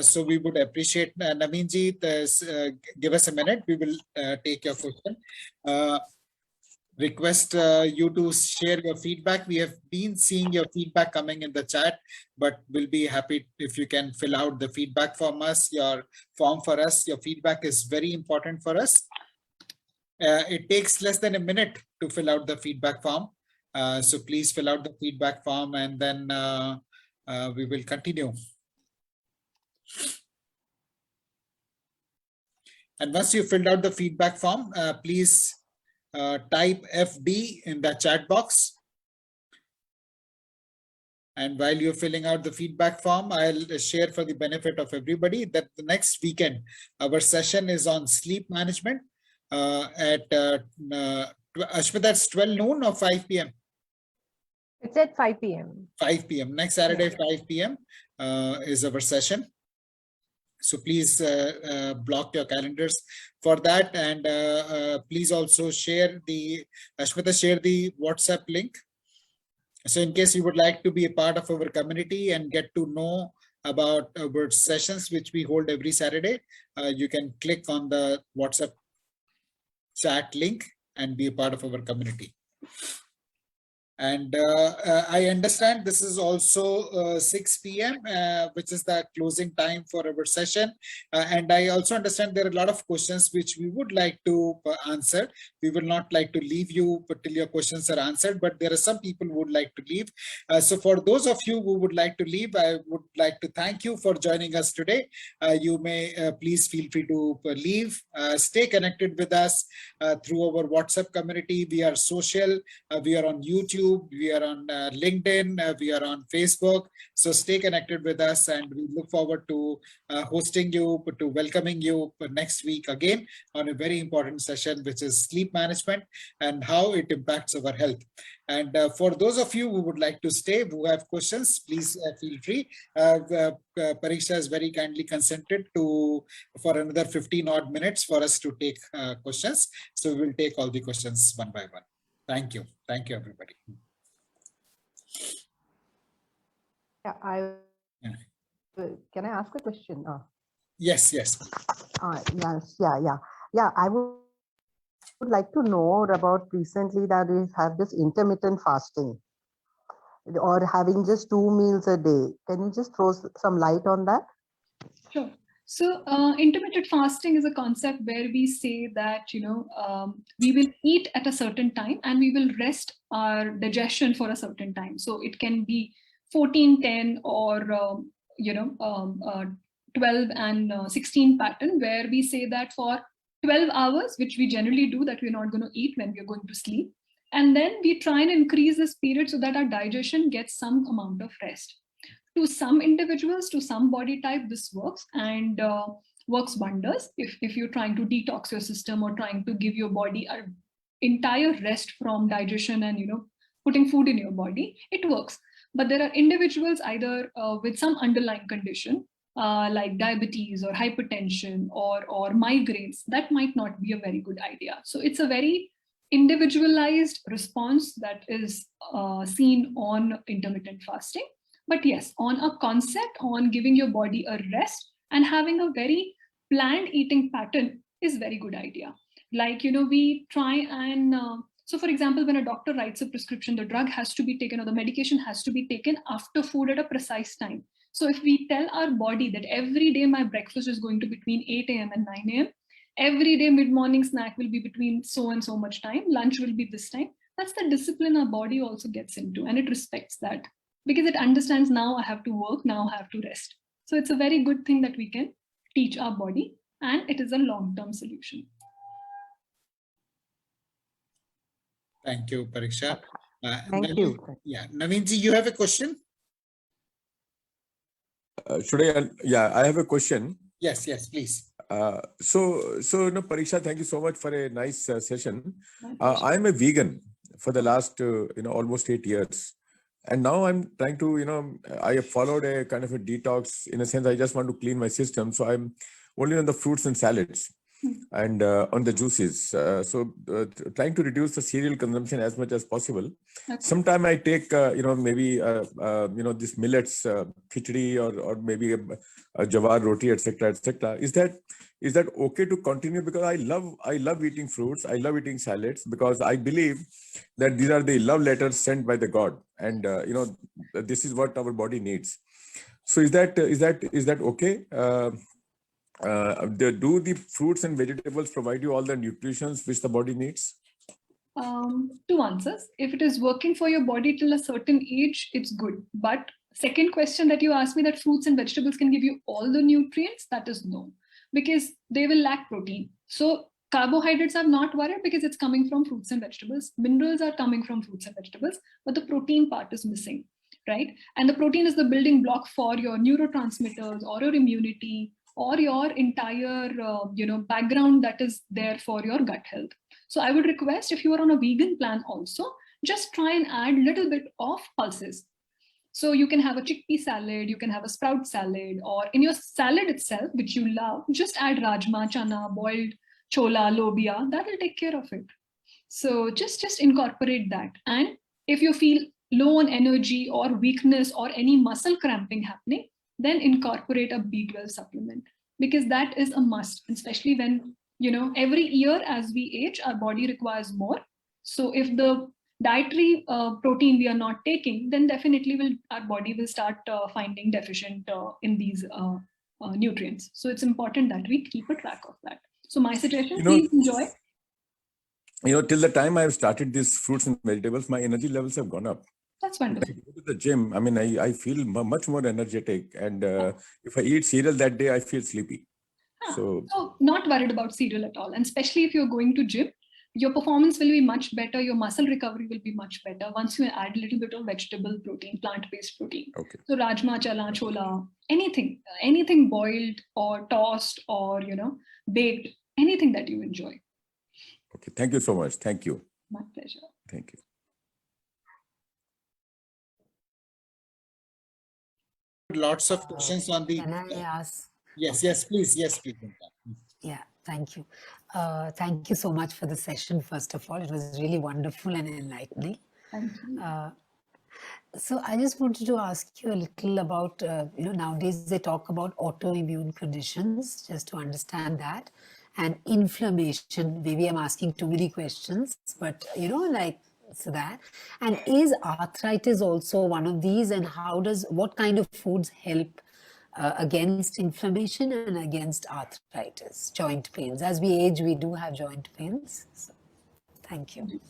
So we would appreciate, Naveenji, give us a minute. We will take your question. Request you to share your feedback. We have been seeing your feedback coming in the chat, but we'll be happy if you can fill out the feedback form for us. Your feedback is very important for us. It takes less than a minute to fill out the feedback form. So please fill out the feedback form and then we will continue. And once you filled out the feedback form, please type FD in the chat box. And while you're filling out the feedback form, I'll share for the benefit of everybody that the next weekend, our session is on sleep management at Ashmita, that's 12 noon or 5 p.m.? It's at 5 p.m. 5 p.m. Next Saturday, 5 p.m. Is our session. So please block your calendars for that. And please also share the, Ashmita, share the WhatsApp link. So in case you would like to be a part of our community and get to know about our sessions, which we hold every Saturday, you can click on the WhatsApp chat link and be a part of our community. And I understand this is also 6 p.m., which is the closing time for our session. And I also understand there are a lot of questions which we would like to answer. We will not like to leave you till your questions are answered, but there are some people who would like to leave. So for those of you who would like to leave, I would like to thank you for joining us today. You may please feel free to leave. Stay connected with us through our WhatsApp community. We are social. We are on YouTube. We are on LinkedIn, we are on Facebook. So stay connected with us, and we look forward to hosting you, to welcoming you next week again on a very important session, which is sleep management and how it impacts our health. And for those of you who would like to stay, who have questions, please feel free. Pariksha has very kindly consented for another 15 odd minutes for us to take questions. So we will take all the questions one by one. Thank you. Thank you, everybody. Yeah, can I ask a question? Yes. Yes, yeah. I would like to know about recently that we have this intermittent fasting or having just 2 meals a day. Can you just throw some light on that? Sure. So intermittent fasting is a concept where we say that, we will eat at a certain time and we will rest our digestion for a certain time. So it can be 14-10 or, 12 and 16 pattern, where we say that for 12 hours, which we generally do, that we're not going to eat when we're going to sleep. And then we try and increase this period so that our digestion gets some amount of rest. To some individuals, to some body type, this works and works wonders. If you're trying to detox your system or trying to give your body an entire rest from digestion and putting food in your body, it works. But there are individuals either with some underlying condition like diabetes or hypertension or migraines, that might not be a very good idea. So it's a very individualized response that is seen on intermittent fasting. But yes, on a concept on giving your body a rest and having a very planned eating pattern is very good idea. Like, we try and, so for example, when a doctor writes a prescription, the drug has to be taken or the medication has to be taken after food at a precise time. So if we tell our body that every day my breakfast is going to be between 8 a.m. and 9 a.m., every day mid-morning snack will be between so and so much time, lunch will be this time, that's the discipline our body also gets into, and it respects that. Because it understands now I have to work, now I have to rest. So it's a very good thing that we can teach our body, and it is a long-term solution. Thank you, Pariksha. Thank you. Yeah, Naveenji, you have a question? I have a question. Yes, please. Pariksha, thank you so much for a nice session. I'm a vegan for the last, almost 8 years. And now I'm trying to, I have followed a kind of a detox. In a sense, I just want to clean my system. So I'm only on the fruits and salads and on the juices. Trying to reduce the cereal consumption as much as possible. Okay. Sometime I take, maybe, this millets, khichdi or maybe a jawar roti, etc., etc. Is that okay to continue? Because I love eating fruits. I love eating salads because I believe that these are the love letters sent by the God, and this is what our body needs. So is that okay? Do the fruits and vegetables provide you all the nutrition which the body needs? Two answers. If it is working for your body till a certain age, it's good. But second question that you asked me, that fruits and vegetables can give you all the nutrients, that is no. Because they will lack protein. So carbohydrates are not worried because it's coming from fruits and vegetables. Minerals are coming from fruits and vegetables, but the protein part is missing. right? And the protein is the building block for your neurotransmitters or your immunity or your entire background that is there for your gut health. So I would request, if you are on a vegan plan also, just try and add a little bit of pulses. So you can have a chickpea salad, you can have a sprout salad, or in your salad itself, which you love, just add rajma, chana, boiled chola, lobia. That will take care of it. So just incorporate that. And if you feel low on energy or weakness or any muscle cramping happening, then incorporate a B12 supplement, because that is a must, especially when, every year as we age, our body requires more. So if the dietary protein we are not taking, then definitely our body will start finding deficient in these nutrients. So it's important that we keep a track of that. So my suggestion, please enjoy. Till the time I've started these fruits and vegetables, my energy levels have gone up. That's wonderful. When I go to the gym, I mean, I feel much more energetic. And if I eat cereal that day, I feel sleepy. So not worried about cereal at all. And especially if you're going to gym, your performance will be much better. Your muscle recovery will be much better once you add a little bit of vegetable protein, plant-based protein. Okay. So rajma, chala, chola, anything boiled or tossed or, baked, anything that you enjoy. Okay. Thank you so much. Thank you. My pleasure. Thank you. Lots of questions on the. Can I ask? Yes, please. Yeah, thank you. Thank you so much for the session, first of all. It was really wonderful and enlightening. Thank you. So I just wanted to ask you a little about, nowadays they talk about autoimmune conditions, just to understand that, and inflammation. Maybe I'm asking too many questions, but, so that. And is arthritis also one of these, and what kind of foods help against inflammation and against arthritis, joint pains? As we age, we do have joint pains. So, thank you.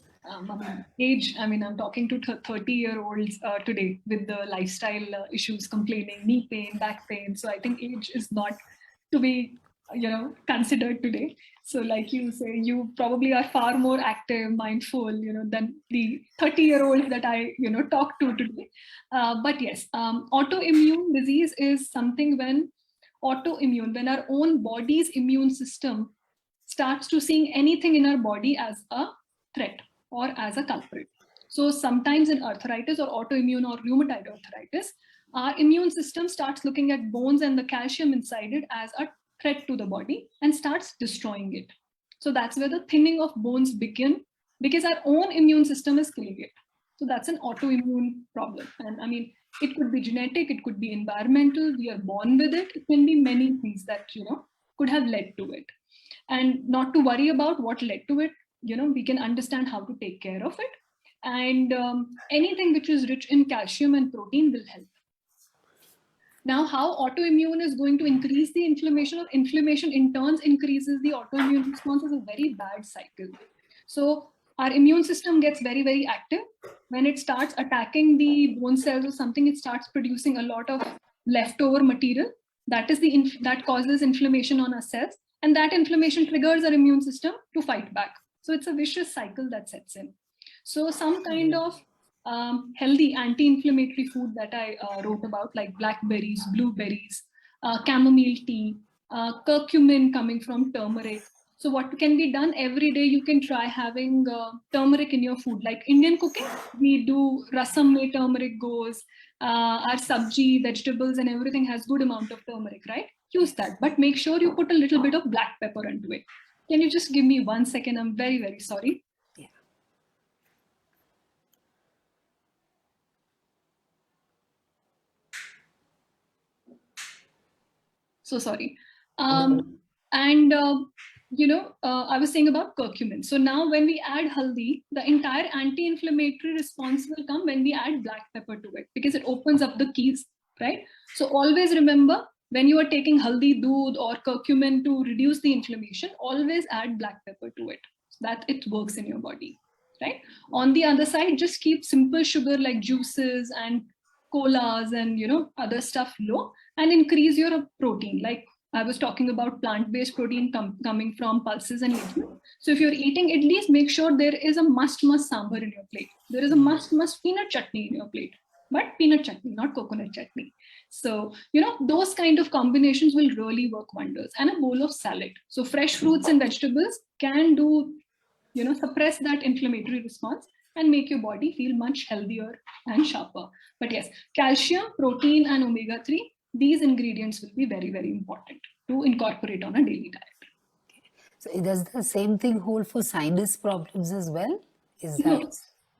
Age, I'm talking to 30-year-olds today with the lifestyle issues, complaining, knee pain, back pain. So I think age is not to be, considered today. So like you say, you probably are far more active, mindful, than the 30-year-olds that I, talk to today. But yes, autoimmune disease is something when our own body's immune system starts to seeing anything in our body as a threat or as a culprit. So sometimes in arthritis or autoimmune or rheumatoid arthritis, our immune system starts looking at bones and the calcium inside it as a threat to the body and starts destroying it. So that's where the thinning of bones begin, because our own immune system is killing it. So that's an autoimmune problem. And it could be genetic, it could be environmental, we are born with it. It can be many things that, could have led to it. And not to worry about what led to it, we can understand how to take care of it. And anything which is rich in calcium and protein will help. Now, how autoimmune is going to increase the inflammation, or inflammation in turn increases the autoimmune response, is a very bad cycle. So our immune system gets very, very active. When it starts attacking the bone cells or something, it starts producing a lot of leftover material. That is that causes inflammation on our cells. And that inflammation triggers our immune system to fight back. So it's a vicious cycle that sets in. So some kind of healthy anti-inflammatory food that I wrote about, like blackberries, blueberries, chamomile tea, curcumin coming from turmeric. So what can be done every day, you can try having turmeric in your food. Like Indian cooking, we do rasam mein turmeric goes, our sabji, vegetables and everything has good amount of turmeric, right? Use that, but make sure you put a little bit of black pepper into it. Can you just give me 1 second? I'm very, very sorry. Yeah. So sorry. I was saying about curcumin. So now when we add haldi, the entire anti-inflammatory response will come when we add black pepper to it, because it opens up the keys, right? So always remember, when you are taking haldi, doodh or curcumin to reduce the inflammation, always add black pepper to it, so that it works in your body, right? On the other side, just keep simple sugar like juices and colas and other stuff low, and increase your protein. Like I was talking about plant-based protein coming from pulses and legumes. So if you're eating idlis, make sure there is a must sambar in your plate. There is a must peanut chutney in your plate. but peanut chutney, not coconut chutney. So, those kind of combinations will really work wonders. And a bowl of salad. So fresh fruits and vegetables can do, suppress that inflammatory response and make your body feel much healthier and sharper. But yes, calcium, protein, and omega-3, these ingredients will be very, very important to incorporate on a daily diet. So does the same thing hold for sinus problems as well? Is that? No,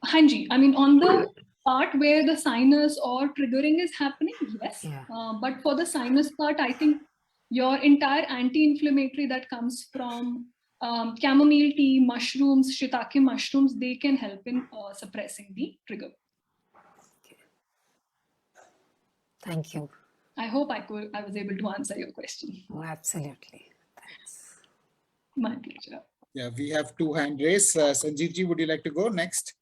Hanji, I mean, on the part where the sinus or triggering is happening, yes. Yeah. But for the sinus part, I think your entire anti-inflammatory that comes from chamomile tea, mushrooms, shiitake mushrooms, they can help in suppressing the trigger. Thank you. I hope I was able to answer your question. Oh, absolutely. Thanks. My pleasure. Yeah, we have two hand raised. Sanjeev ji, would you like to go next?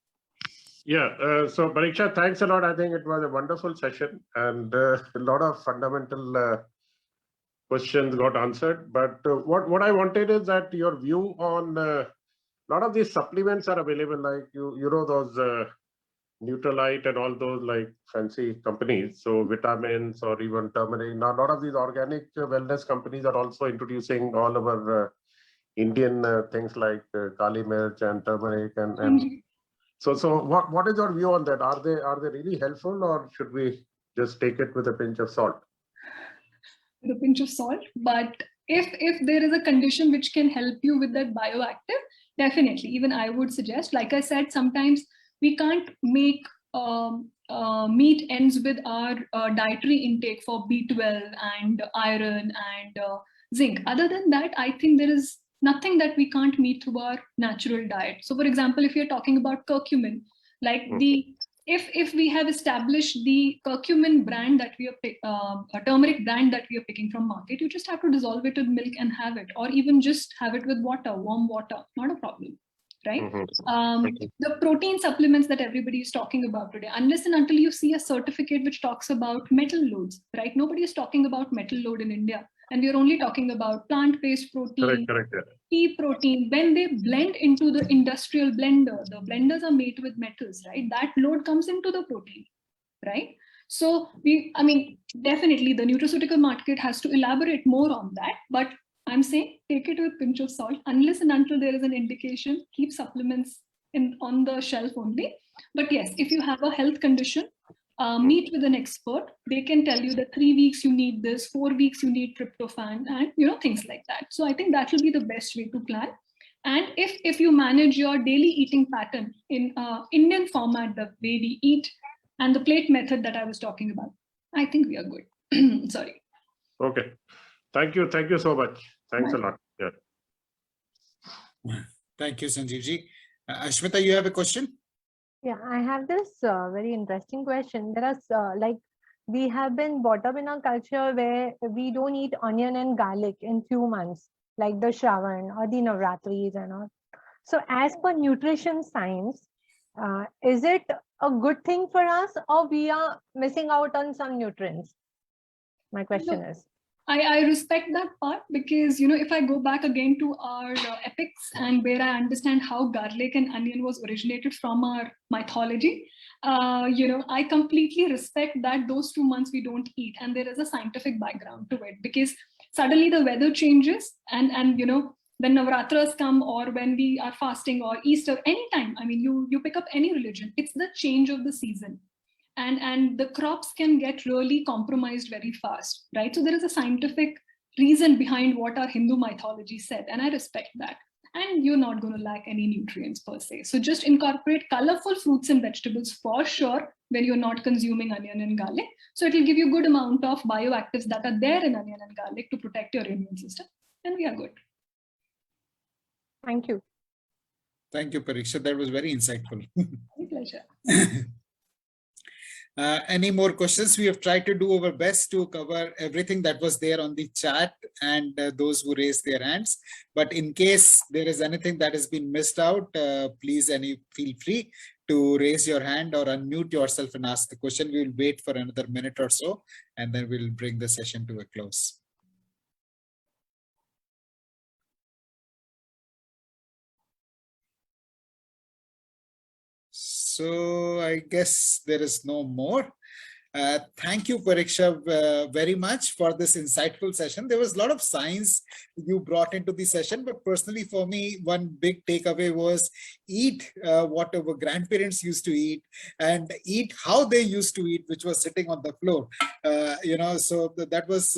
Yeah, so Pariksha, thanks a lot. I think it was a wonderful session and a lot of fundamental questions got answered. But what I wanted is that your view on a lot of these supplements are available, like those Neutralite and all those like fancy companies. So vitamins or even turmeric. Now, a lot of these organic wellness companies are also introducing all our Indian things like Kali Mirch and turmeric and so what is your view on that? Are they really helpful, or should we just take it with a pinch of salt? With a pinch of salt, but if there is a condition which can help you with that bioactive, definitely. Even I would suggest, like I said, sometimes we can't make meet ends with our dietary intake for B12 and iron and zinc. Other than that, I think there is nothing that we can't meet through our natural diet. So for example, if you're talking about curcumin, like if we have established the curcumin brand that we are a turmeric brand that we are picking from market, you just have to dissolve it with milk and have it, or even just have it with water, warm water, not a problem, right? The protein supplements that everybody is talking about today, unless and until you see a certificate which talks about metal loads, right? Nobody is talking about metal load in India. And we're only talking about plant-based protein, Correct. pea protein. When they blend into the industrial blender, the blenders are made with metals, right? That load comes into the protein, right? So definitely the nutraceutical market has to elaborate more on that. But I'm saying take it with a pinch of salt. Unless and until there is an indication, keep supplements on the shelf only. But yes, if you have a health condition, meet with an expert. They can tell you that 3 weeks you need this, 4 weeks you need tryptophan, and things like that. So I think that will be the best way to plan. And if you manage your daily eating pattern in Indian format, the way we eat, and the plate method that I was talking about, I think we are good. Sorry. Okay. Thank you so much. Thanks a lot. Yeah. Thank you, Sanjeev ji. Ashmita, you have a question? Yeah, I have this very interesting question. There are we have been brought up in a culture where we don't eat onion and garlic in few months, like the Shravan or the Navratris and all. So as per nutrition science, is it a good thing for us, or we are missing out on some nutrients? My question is. I respect that part because, if I go back again to our epics and where I understand how garlic and onion was originated from our mythology, I completely respect that those 2 months we don't eat. And there is a scientific background to it because suddenly the weather changes and when Navratras come or when we are fasting or Easter, anytime, you pick up any religion, it's the change of the season. And the crops can get really compromised very fast, right? So there is a scientific reason behind what our Hindu mythology said, and I respect that. And you're not going to lack any nutrients per se. So just incorporate colorful fruits and vegetables for sure when you're not consuming onion and garlic. So it will give you a good amount of bioactives that are there in onion and garlic to protect your immune system, and we are good. Thank you. Thank you, Pariksha. That was very insightful. My pleasure. Any more questions? We have tried to do our best to cover everything that was there on the chat and those who raised their hands. But in case there is anything that has been missed out, please feel free to raise your hand or unmute yourself and ask the question. We will wait for another minute or so, and then we'll bring the session to a close. So I guess there is no more. Thank you, Pariksha, very much for this insightful session. There was a lot of science you brought into the session, but personally for me, one big takeaway was eat what our grandparents used to eat and eat how they used to eat, which was sitting on the floor. So that was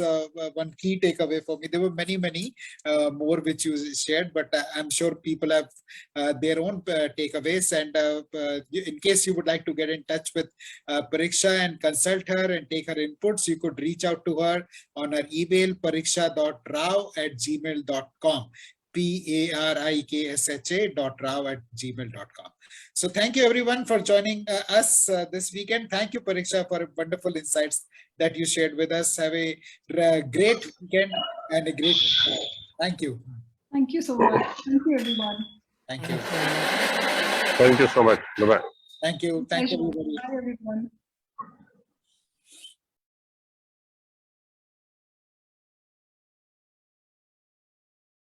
one key takeaway for me. There were many more which you shared, but I'm sure people have their own takeaways. And in case you would like to get in touch with Pariksha and consult her and take her inputs, you could reach out to her on her email pariksha.rao@gmail.com. PARIKSHA.rao@gmail.com. So thank you everyone for joining us this weekend. Thank you, Pariksha, for wonderful insights that you shared with us. Have a great weekend and a great. Thank you. Thank you so much. Thank you, everyone. Thank you. Thank you so much. Bye-bye. Thank you. Thank you, everybody. Bye, everyone.